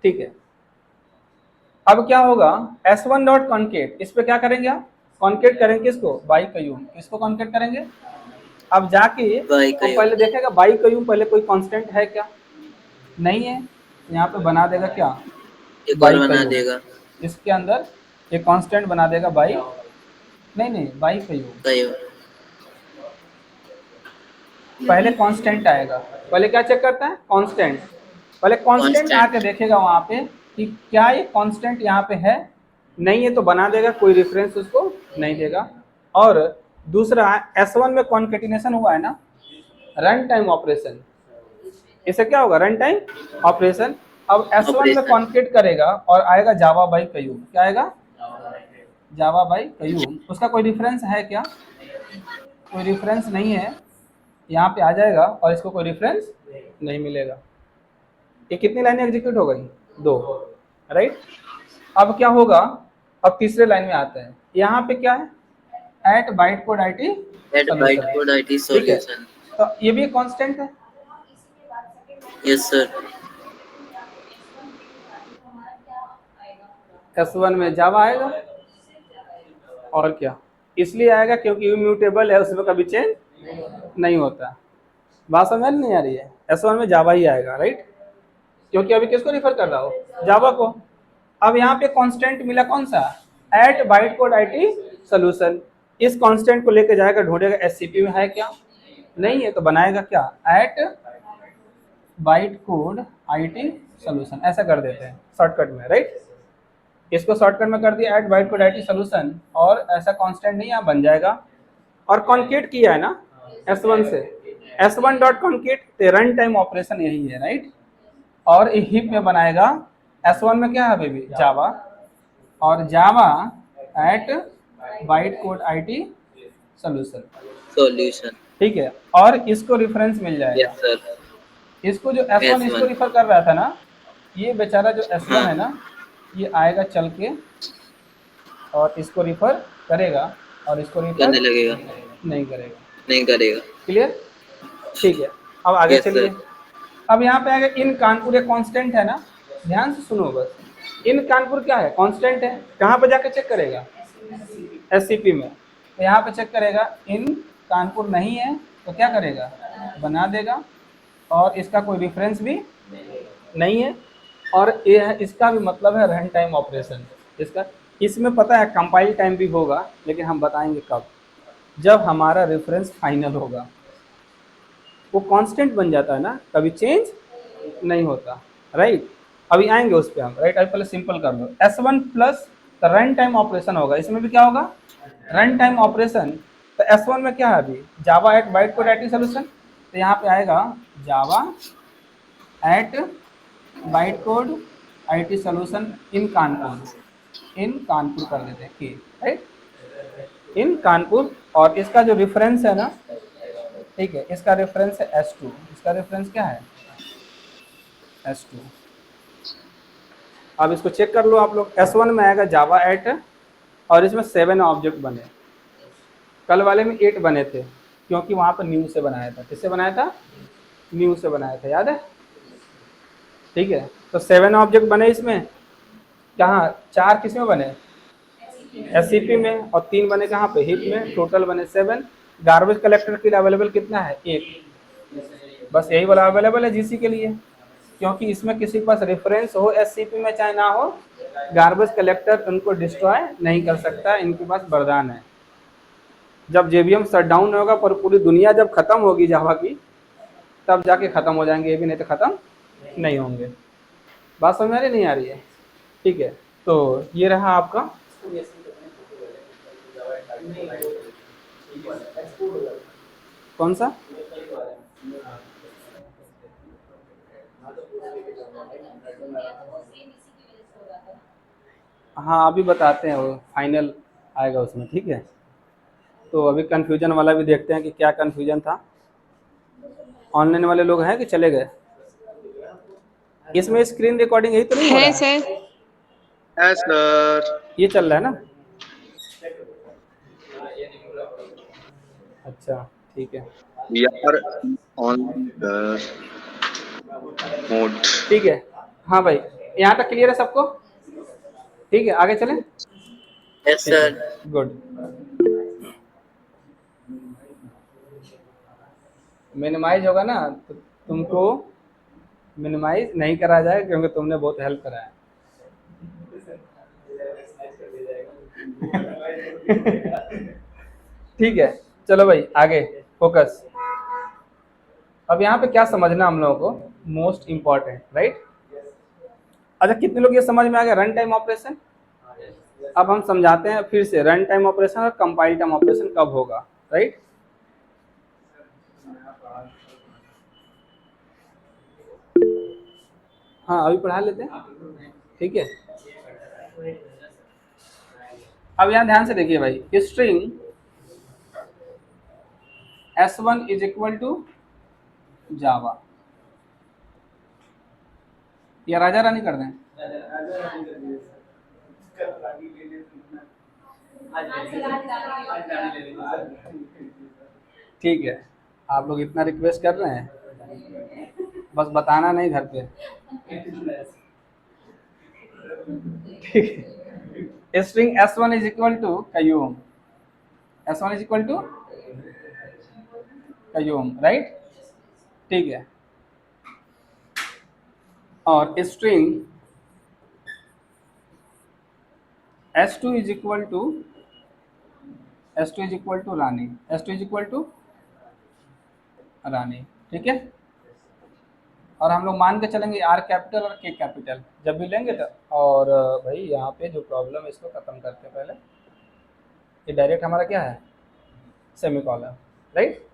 ठीक है। अब क्या होगा, S1 डॉट कॉन्केट, इस पे क्या करेंगे आप, कॉन्केट करेंगे किसको, बाई कयूम, किसको कॉन्केट करेंगे। अब जाके तो पहले देखेगा बाई कयूम पहले कोई कांस्टेंट है क्या, नहीं है, यहाँ पे बना देगा क्या, बाई बना देगा, इसके अंदर एक कांस्टेंट बना देगा बाई, नहीं बाई कयूम, पहले कांस्टेंट आएगा। पहले क्या चेक करता है, कांस्टेंट, पहले कांस्टेंट आके देखेगा वहाँ पे कि क्या ये कांस्टेंट यहाँ पे है, नहीं है तो बना देगा, कोई रेफरेंस उसको नहीं देगा। और दूसरा S1 में कॉन्केटिनेशन हुआ है ना, रन टाइम ऑपरेशन, इसे क्या होगा, रन टाइम ऑपरेशन। अब S1 में कॉन्केट करेगा और आएगा जावा बाई कयूम, क्या आएगा, जावा बाई कयूम। उसका कोई रेफरेंस है क्या, कोई रेफरेंस नहीं है, यहाँ पे आ जाएगा और इसको कोई रेफरेंस नहीं मिलेगा। ये कितनी लाइनें एग्जीक्यूट हो गई, 2, राइट। अब क्या होगा, अब तीसरे लाइन में आते हैं, यहाँ पे क्या है, at byte code IT solution, तो ये भी कांस्टेंट है, यस सर। S1 में जावा आएगा और क्या, इसलिए आएगा क्योंकि इम्यूटेबल है, उसमें कभी चेंज नहीं होता। बात समझ नहीं आ रही है, S1 में जावा ही आएगा, राइट, क्योंकि अभी किसको रिफर कर रहा हो, जावा को। अब यहाँ पे कांस्टेंट मिला कौन सा, at byte code IT solution, इस कांस्टेंट को लेकर जाएगा, ढूंढेगा एससीपी में है क्या, नहीं है तो बनाएगा क्या, at byte code IT solution, ऐसा कर देते हैं शॉर्टकट में, राइट। इसको शॉर्टकट में कर दिया at byte code IT solution, और ऐसा कांस्टेंट नहीं यहाँ बन जाएगा। और कॉन्केट किया है ना S1 से, S1 dot concat, run time operation यही है, राइट। और हीप में बनाएगा S1 में क्या है बेबी, जावा, और Java at byte code IT solution, solution. ठीक है। और इसको रेफरेंस मिल जाएगा, यस सर। इसको जो S1 इसको S1। रिफर कर रहा था ना, ये बेचारा जो S1 है हाँ, ना, ये आएगा चल के और इसको रिफर करेगा और इसको रिफर करने लगेगा, नहीं करेगा। नहीं करेगा। क्लियर, ठीक है। अब आगे यस चलिए। सर। अब यहाँ पे आएगा इन कानपुर, एक कांस्टेंट है ना, ध्यान से सुनो बस। इन कानपुर क्या है, कांस्टेंट है। कहाँ पे जाके चेक करेगा, SCP में। तो यहाँ पे चेक करेगा, इन कानपुर नहीं है तो क्या करेगा, बना देगा, और इसका कोई रेफरेंस भी नहीं है। और ये है, इसका भी मतलब है रन टाइम ऑपरेशन इसका। इसमें पता है कंपाइल टाइम भी होगा, लेकिन हम बताएंगे कब, जब हमारा रेफरेंस फाइनल होगा। वो कांस्टेंट बन जाता है ना, कभी चेंज नहीं होता, राइट। अभी आएंगे उस पर हम, राइट। अभी पहले सिंपल कर लो। S1 plus run time operation होगा, इसमें भी क्या होगा, रन टाइम ऑपरेशन। तो S1 में क्या है अभी, Java at byte code IT solution, तो यहाँ पे आएगा Java at byte code IT solution in Kanpur, in Kanpur कर देते हैं कि, राइट, इन कानपुर। और इसका जो रेफरेंस है ना, ठीक है, इसका रेफरेंस है S2, इसका रेफरेंस क्या है, S2। अब इसको चेक कर लो आप लोग। S1 में आएगा जावा एट, और इसमें 7 ऑब्जेक्ट बने, कल वाले में 8 बने थे, क्योंकि वहाँ पर न्यू से बनाया था। किससे बनाया था, न्यू से बनाया था, याद है, ठीक है। तो 7 ऑब्जेक्ट बने इसमें, कहाँ, 4 किस में बने, SCP में, और 3 बने कहाँ पे, हीप में। टोटल बने 7। गार्बेज कलेक्टर के लिए अवेलेबल कितना है, 1, बस यही वाला अवेलेबल है GC के लिए, क्योंकि इसमें किसी के पास रेफरेंस हो SCP में चाहे ना हो, गार्बेज कलेक्टर उनको डिस्ट्रॉय नहीं कर सकता, इनके पास वरदान है। जब JVM शट डाउन होगा, पर पूरी दुनिया जब खत्म होगी जावा की, तब जाके खत्म हो जाएंगे ये भी, नहीं तो खत्म नहीं होंगे। बात समझ में आ रही नहीं आ रही है, ठीक है। तो ये रहा आपका, कौन सा, हाँ अभी बताते हैं, वो फाइनल आएगा उसमें, ठीक है। तो अभी कन्फ्यूजन वाला भी देखते हैं कि क्या कन्फ्यूजन था। ऑनलाइन वाले लोग हैं कि चले गए, इसमें स्क्रीन रिकॉर्डिंग यही तो नहीं हो रहा है है, सर। Yes sir. ये चल रहा है ना, अच्छा ठीक है, यार ऑन मोड। ठीक है। हाँ भाई, यहाँ तक क्लियर है सबको, ठीक है, आगे चलें। यस ठीक है, सर। गुड। मिनिमाइज होगा ना, तो तुमको मिनिमाइज नहीं करा जाए, क्योंकि तुमने बहुत हेल्प करा है। ठीक है, चलो भाई आगे फोकस। अब यहाँ पे क्या समझना हम लोगों को, मोस्ट इम्पॉर्टेंट, राइट। अच्छा, कितने लोग ये समझ में आ गया, रन टाइम ऑपरेशन। अब हम समझाते हैं फिर से, रन टाइम ऑपरेशन और कंपाइल टाइम ऑपरेशन कब होगा, राइट। हाँ अभी पढ़ा लेते हैं, ठीक है। अब यहाँ ध्यान से देखिए भाई, string S1 is equal to Java, या राजा रानी कर दें, ठीक है। आप लोग इतना रिक्वेस्ट कर रहे हैं, बस बताना नहीं घर पे, string S1 is equal to Qayyum, S1 is equal to Qayyum, right, ठीक है। और string S2 is equal to Rani, S2 is equal to Rani, ठीक है। और हम लोग मान के चलेंगे R कैपिटल और K कैपिटल जब भी लेंगे तो। और भाई यहाँ पे जो प्रॉब्लम है इसको खत्म करते हैं पहले। ये डायरेक्ट हमारा क्या है, सेमीकोलन, राइट।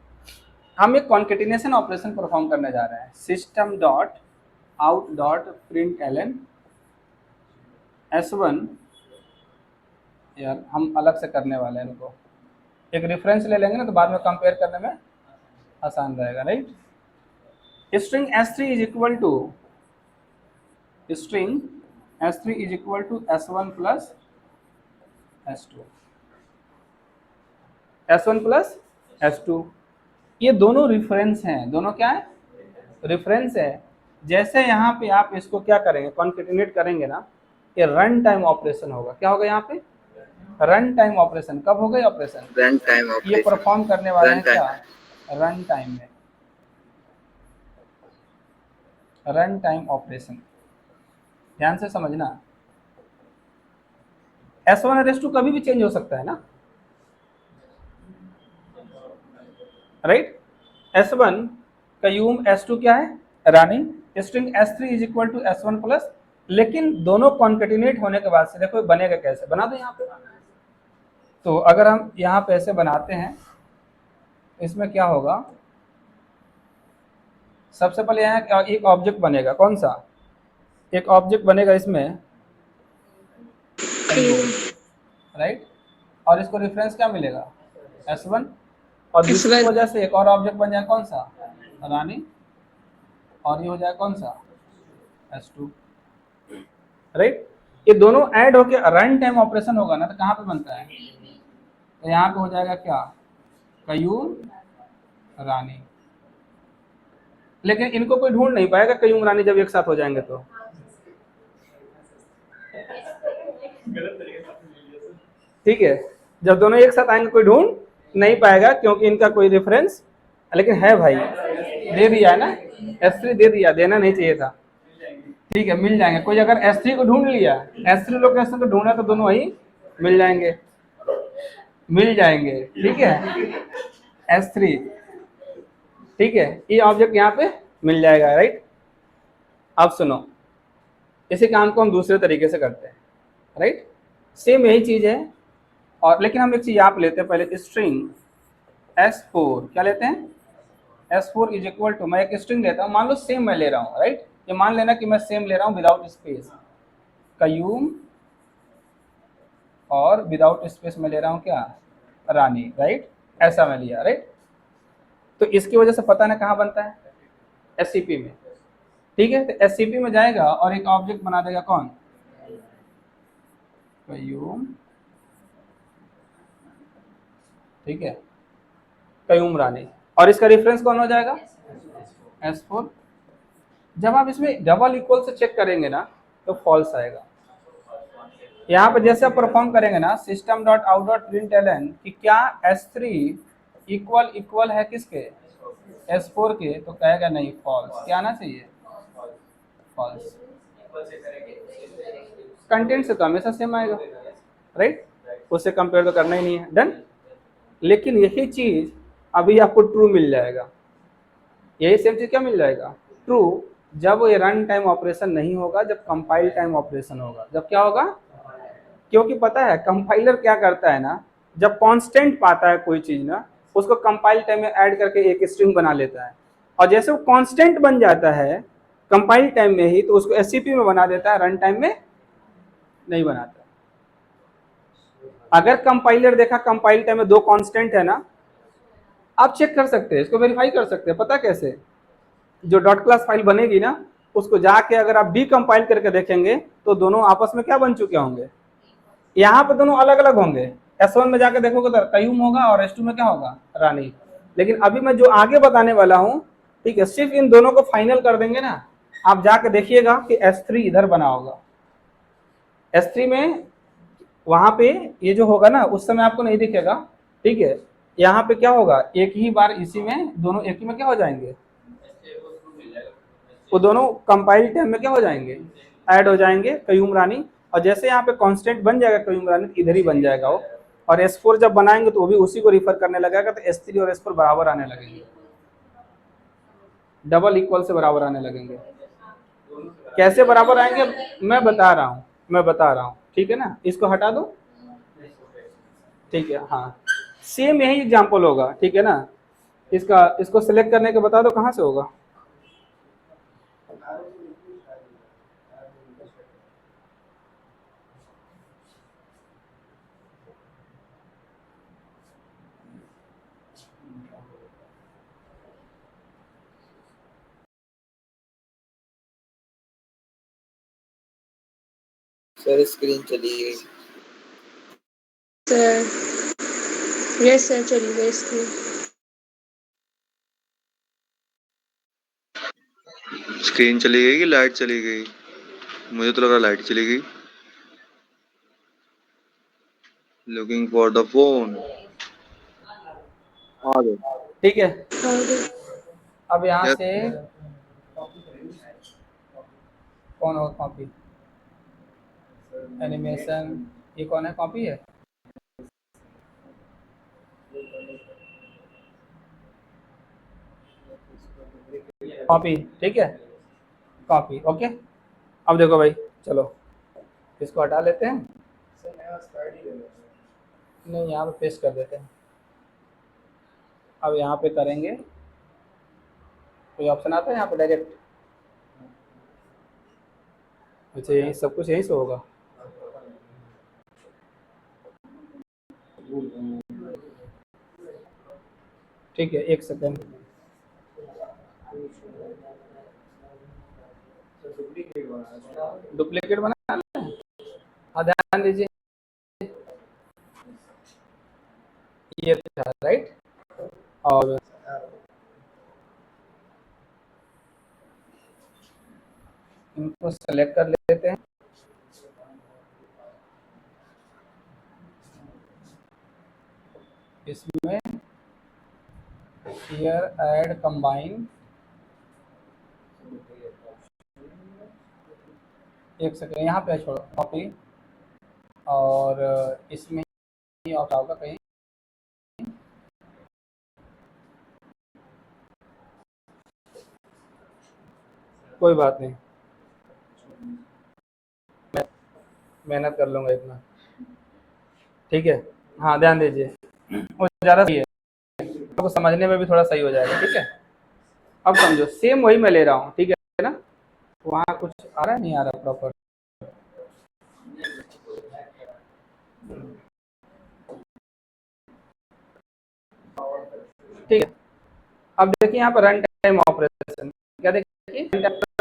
हम एक कॉन्केटिनेशन ऑपरेशन परफॉर्म करने जा रहे हैं, system dot out dot println S1, यार हम अलग से करने वाले हैं इनको, एक रेफरेंस ले लेंगे ना तो बाद में कंपेयर करने में आसान रहेगा, right. String S3 is equal to S1 plus S2, S1 plus S2, ये दोनों रेफरेंस हैं, दोनों क्या है, रेफरेंस है। जैसे यहाँ पे आप इसको क्या करेंगे, कॉन्केटिनेट करेंगे ना, ये रन टाइम ऑपरेशन होगा। क्या होगा यहाँ पे, रन टाइम ऑपरेशन। कब होगा ये ऑपरेशन, रन टाइम ये ऑपरेशन। परफॉर्म करने वाले हैं Run time. क्या, रन टाइम में, रन टाइम ऑपरेशन। ध्यान से समझना, S1 और S2 कभी भी चेंज हो सकता है ना, राइट। S1 का यूम S2 क्या है, Rani. String S3 is equal to S1 plus, लेकिन दोनों कॉन्केटिनेट होने के बाद से देखो बनेगा कैसे, बना दो यहाँ पे। तो अगर हम यहाँ पे ऐसे बनाते हैं, इसमें क्या होगा, सबसे पहले यहाँ एक ऑब्जेक्ट बनेगा, कौन सा, एक ऑब्जेक्ट बनेगा इसमें, राइट। और इसको रेफरेंस क्या मिलेगा, S1, और दूसरी S1 वजह से एक और ऑब्जेक्ट बन जाएगा, कौन सा, रानी, और ये हो जाएगा कौन सा, S2, राइट। ये दोनों ऐड होके रन टाइम ऑपरेशन होगा ना, तो कहाँ पे बनता है, तो यहाँ पे हो जाएगा क्या, कयूम रानी। लेकिन इनको कोई ढूंढ नहीं पाएगा कयूम रानी जब एक साथ हो जाएंगे तो, ठीक है। जब दोनों एक साथ आएंगे कोई ढूंढ नहीं पाएगा, क्योंकि इनका कोई रेफरेंस, लेकिन है भाई, दे दिया है ना, S3 दे दिया, देना नहीं चाहिए था, ठीक है, मिल जाएंगे। कोई अगर S3 को ढूंढ लिया, S3 लोकेशन को ढूंढा, तो दोनों वही मिल जाएंगे, मिल जाएंगे, ठीक है, S3, ठीक है, ये ऑब्जेक्ट यहाँ पे मिल जाएगा, राइट। अब सुनो, इसी काम को हम दूसरे तरीके से करते हैं, राइट, सेम यही चीज है। और लेकिन हम एक चीज आप लेते हैं पहले, स्ट्रिंग S4, क्या लेते हैं, S4 इज इक्वल टू, मैं एक स्ट्रिंग लेता हूँ, मान लो सेम मैं ले रहा हूँ, राइट। ये मान लेना कि मैं सेम ले रहा हूँ विदाउट स्पेस, कयूम, और विदाउट स्पेस में ले रहा हूँ क्या, रानी, राइट, ऐसा मैं लिया, राइट। तो इसकी वजह से पता ना कहाँ बनता है, SCP में, ठीक है। तो SCP में जाएगा और एक ऑब्जेक्ट बना देगा, कौन, कयूम, ठीक है, कयूम रानी, और इसका रेफरेंस कौन हो जाएगा, S4। जब आप इसमें डबल इक्वल से चेक करेंगे ना, तो फॉल्स आएगा। यहाँ पे जैसे आप परफॉर्म करेंगे ना, system dot out dot println कि क्या S3 इक्वल इक्वल है किसके, S4 के, तो कहेगा नहीं, फॉल्स। क्या आना चाहिए, फॉल्स। कंटेंट से तो हमेशा सेम आएगा, राइट, उससे कंपेयर तो करना ही नहीं है, डन। लेकिन यही चीज अभी आपको ट्रू मिल जाएगा, यही सेम चीज क्या मिल जाएगा, ट्रू, जब ये रन टाइम ऑपरेशन नहीं होगा, जब कंपाइल टाइम ऑपरेशन होगा। जब क्या होगा, क्योंकि पता है कंपाइलर क्या करता है ना, जब कांस्टेंट पाता है कोई चीज ना, उसको कंपाइल टाइम में ऐड करके एक स्ट्रिंग बना लेता है, और जैसे वो कांस्टेंट बन जाता है कंपाइल टाइम में ही, तो उसको SCP में बना देता है, रन टाइम में नहीं बनाता। अगर कंपाइलर देखा कंपाइल टाइम में दो कांस्टेंट है ना, आप चेक कर सकते हैं, इसको वेरीफाई कर सकते हैं। पता कैसे, जो डॉट क्लास फाइल बनेगी ना, उसको जाके अगर आप डीकंपाइल करके देखेंगे, तो दोनों आपस में क्या बन चुके होंगे, यहाँ पे दोनों अलग अलग होंगे। S1 में जाके देखोगे तो कयूम होगा, और S2 में क्या होगा, रानी। लेकिन अभी मैं जो आगे बताने वाला हूँ, ठीक है, सिर्फ इन दोनों को फाइनल कर देंगे ना, आप जाके देखिएगा कि S3 इधर बना होगा। S3 में वहां पे ये जो होगा ना, उस समय आपको नहीं दिखेगा, ठीक है। यहाँ पे क्या होगा, एक ही बार इसी में दोनों एक ही में क्या हो जाएंगे, वो दोनों कंपाइल टाइम में क्या हो जाएंगे, ऐड हो जाएंगे, कयूम रानी। और जैसे यहाँ पे कांस्टेंट बन जाएगा कयूम रानी, तो इधर ही बन जाएगा वो। और S4 जब बनाएंगे तो वो भी उसी को रिफर करने लगेगा, तो S3 और S4 बराबर आने लगेंगे, डबल इक्वल से बराबर आने लगेंगे। कैसे बराबर आएंगे मैं बता रहा हूँ, ठीक है ना। इसको हटा दो, ठीक है, हाँ, सेम यही एग्जाम्पल होगा, ठीक है ना। इसको सिलेक्ट करने के बता दो कहाँ से होगा, सर स्क्रीन चली गई। सर यस सर चली गई स्क्रीन। स्क्रीन चली गई कि लाइट चली गई? मुझे तो लगा लाइट चली गई। Looking for the phone. आ गए। ठीक है, और अब यहाँ Yes. से कौन होगा कॉपी? एनिमेशन, ये कौन है कॉपी है? कॉपी, ठीक है, कॉपी, ओके। अब देखो भाई, चलो इसको हटा लेते हैं, नहीं यहाँ पे पेस्ट कर देते हैं। अब यहाँ पे करेंगे, कोई ऑप्शन आता है यहाँ पे डायरेक्ट? अच्छा, यही सब कुछ यहीं से होगा। ठीक है, एक सेकेंड। डुप्लीकेट बना लें? हाँ, ध्यान दीजिए, ये था राइट, और इनको सेलेक्ट कर लेते हैं। इसमें here add combine, एक सेकेंड यहाँ पे छोड़ो कॉपी, और इसमें ही आता होगा कहीं, कोई बात नहीं, मेहनत कर लूँगा इतना, ठीक है। हाँ, ध्यान दीजिए, वो ज़्यादा सही है, आपको समझने में भी थोड़ा सही हो जाएगा, ठीक है। अब समझो, सेम वही मैं ले रहा हूँ, ठीक है ना? वहाँ कुछ आ रहा है, नहीं आ रहा प्रॉपर? ठीक है, अब देखिए यहाँ पर रन टाइम ऑपरेशन, क्या देखिए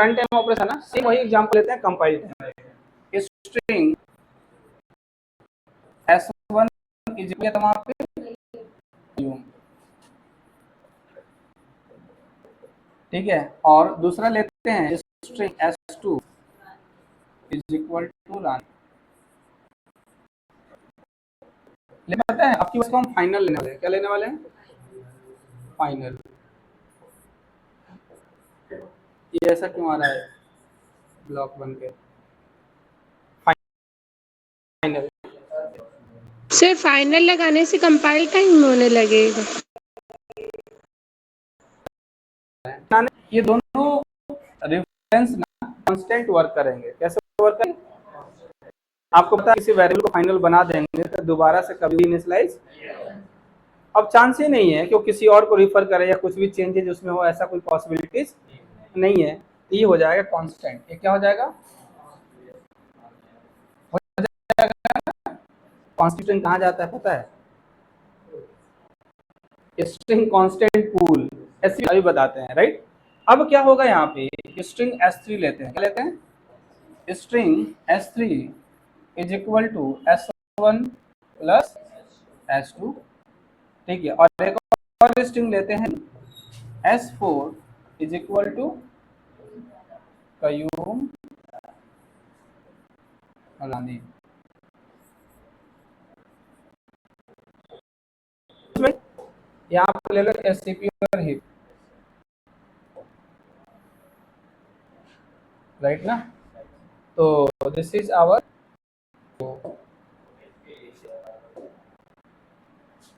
रन टाइम ऑपरेशन ना, सेम वही एग्जांपल लेते हैं, compile time. String s1 is equal तो वहाँ पे ठीक है, और दूसरा लेते हैं string s2 is equal to run. ले पता है आपकी उसको हम फाइनल लेने वाले हैं, क्या लेने वाले हैं? फाइनल। ये ऐसा क्यों आ रहा है ब्लॉक बन के? फाइनल, सर फाइनल लगाने से कंपाइल टाइम होने लगेगा। ये दोनों रेफरेंस ना कांस्टेंट वर्क करेंगे। कैसे वर्क करेंगे? आपको पता है किसी वेरिएबल को फाइनल बना देंगे तो दोबारा से कभी इनिशियलाइज, अब चांस ही नहीं है कि वो किसी और को रिफर करे या कुछ भी चेंजेज उसमें हो, ऐसा कोई पॉसिबिलिटीज नहीं है। ये हो जाएगा कांस्टेंट। ये क्या हो जाएगा? कांस्टेंट कहाँ जाता है पता है? स्ट्रिंग कांस्टेंट पूल, ऐसे अभी बताते हैं राइट। अब क्या होगा यहाँ पे, स्ट्रिंग s3 लेते हैं, क्या लेते हैं? String s3 is equal to s1 plus s2, ठीक है। और एक और स्ट्रिंग लेते हैं s4 is equal to Qayyum Alani. यहाँ पर ले लो SCP और हीप, राइट ना? तो दिस इज आवर,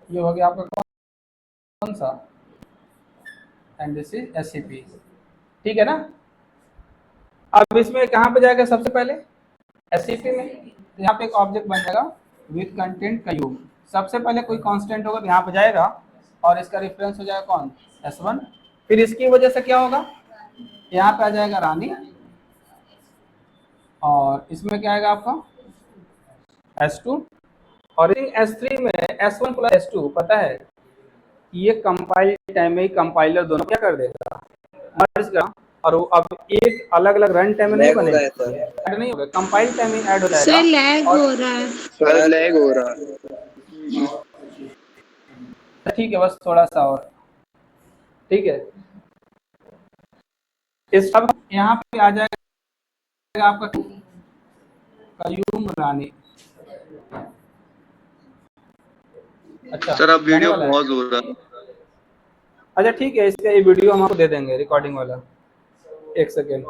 ये हो गया आपका कौन सा, एंड दिस इज SCP, ठीक है ना? अब इसमें कहाँ पे जाएगा सबसे पहले? SCP में। यहाँ पे एक ऑब्जेक्ट बन जाएगा विथ कंटेंट कयूम। सबसे पहले कोई कांस्टेंट होगा तो यहाँ पे जाएगा और इसका रेफरेंस हो जाएगा कौन? S1। फिर इसकी वजह से क्या होगा, यहाँ पे आ जाएगा रानी, और इसमें क्या आएगा आपका S2, और S3 में S1 प्लस S2, पता है ये कंपाइल टाइम में ही कंपाइलर दोनों क्या कर देगा, मर्ज करा, और वो अब एक अलग अलग रन टाइम में नहीं लैग हो रहा है बनेगा, सर। ऐड नहीं होगा, कंपाइल टाइम में ऐड हो सर जाएगा। लैग और हो रहा है। सर लैग हो रहा है। ठीक है, बस थोड़ा सा और, ठीक है। इस अब यहाँ पे आ जाएगा आपका कयूम रानी। अच्छा, सर अब जाने वीडियो वाला है। पॉज हो रहा है। अच्छा ठीक है, इसका ये वीडियो हम आपको दे देंगे, रिकॉर्डिंग वाला। एक सेकेंड।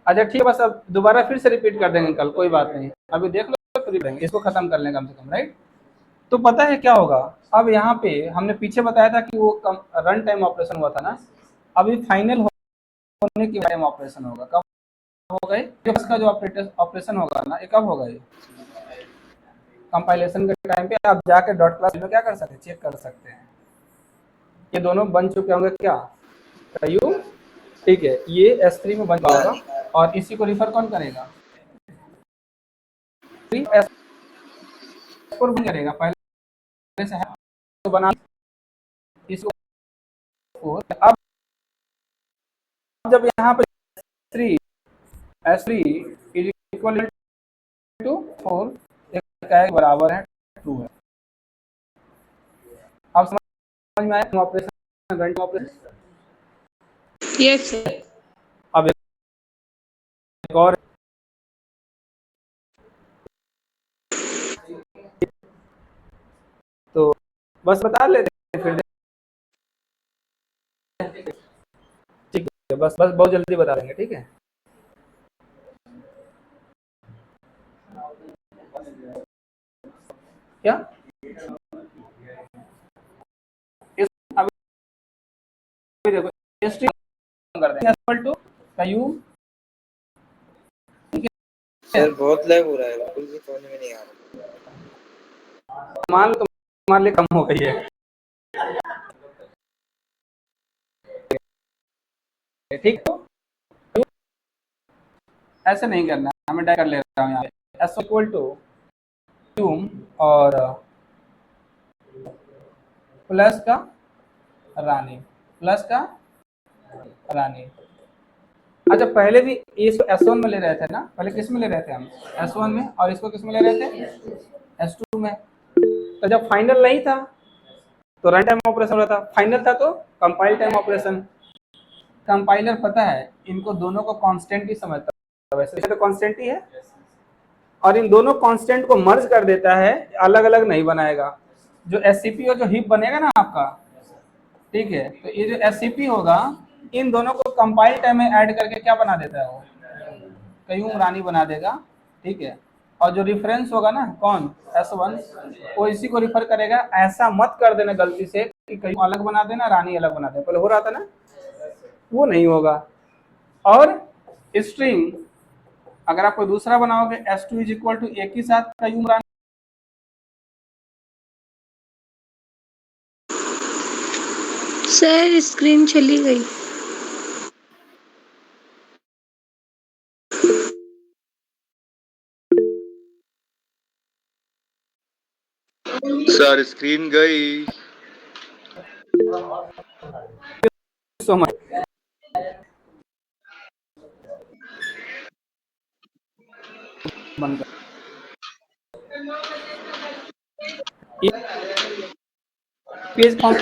अच्छा ठीक है, बस अब दोबारा फिर से रिपीट कर देंगे कल, कोई बात नहीं, अभी देख लो फिर देंगे, इसको खत्म कर लें कम से कम, राइट। तो पता है क्या होगा, अब यहाँ पे हमने पीछे बताया था कि वो रन टाइम ऑपरेशन हुआ था ना, अभी फाइनल होने की टाइम ऑपरेशन होगा, कब होगा ये? इसका जो ऑपरेशन होगा ना, ये कब होगा? ये कंपाइलेशन के टाइम पे आप जाके डॉट क्लास में क्या कर सकते हैं, चेक कर सकते हैं, ये दोनों बन चुके होंगे क्या, कयू, ठीक है, ये S3 में बन जाएगा। और इसी को रिफर कौन करेगा, S4 भी करेगा, पहले से है तो बना इसको 4। अब जब यहाँ पे S3 इज इक्वल टू 4 बराबर है 2 है। अब समझ में आया operation, run operation. Yes sir. अब एक और, तो बस बता लेते हैं फिर, ठीक है, बस बहुत जल्दी बता देंगे, ठीक है। क्या इस अभी देखो, हिस्ट्री कर देंगे इक्वल टू कयू, सर बहुत लैग हो रहा है, बिल्कुल भी समझ में नहीं आ रहा। मान लो तुम्हारे लिए कम हो गई है, ठीक है। ऐसे नहीं करना, हमें डायरेक्ट कर ले रहा हूँ यहाँ पे, एस इक्वल टू क्यूम और प्लस का रानी, प्लस का रानी। अच्छा पहले भी इसको S1 में ले रहे थे ना, पहले किस में ले रहे थे हम, S1 में, और इसको किस में ले रहे थे, S2 में। तो जब फाइनल नहीं था तो रन टाइम ऑपरेशन हो रहा था, फाइनल था तो कंपाइल टाइम ऑपरेशन। कंपाइलर पता है इनको दोनों को कांस्टेंट ही समझता है, वैसे तो कांस्टेंट ही है, और इन दोनों कांस्टेंट को मर्ज कर देता है, अलग अलग नहीं बनाएगा। जो एससीपी और जो हीप बनेगा ना आपका, ठीक है, तो ये जो एससीपी होगा, इन दोनों को कंपाइल टाइम में ऐड करके क्या बना देता है, वो कयूम रानी बना देगा, ठीक है। और जो रिफरेंस होगा ना, कौन, S1, वो इसी को रिफर करेगा। ऐसा मत कर देना गलती से कि कयूम अलग बना देना, रानी अलग बना देना, पहले हो रहा था ना, वो नहीं होगा। और स्ट्रिंग अगर आप कोई दूसरा बनाओगे, S2 इज इक्वल टू एक ही साथ कयूम रानी, सर स्क्रीन चली गई। सर स्क्रीन गई। So much. बंद कर। Page form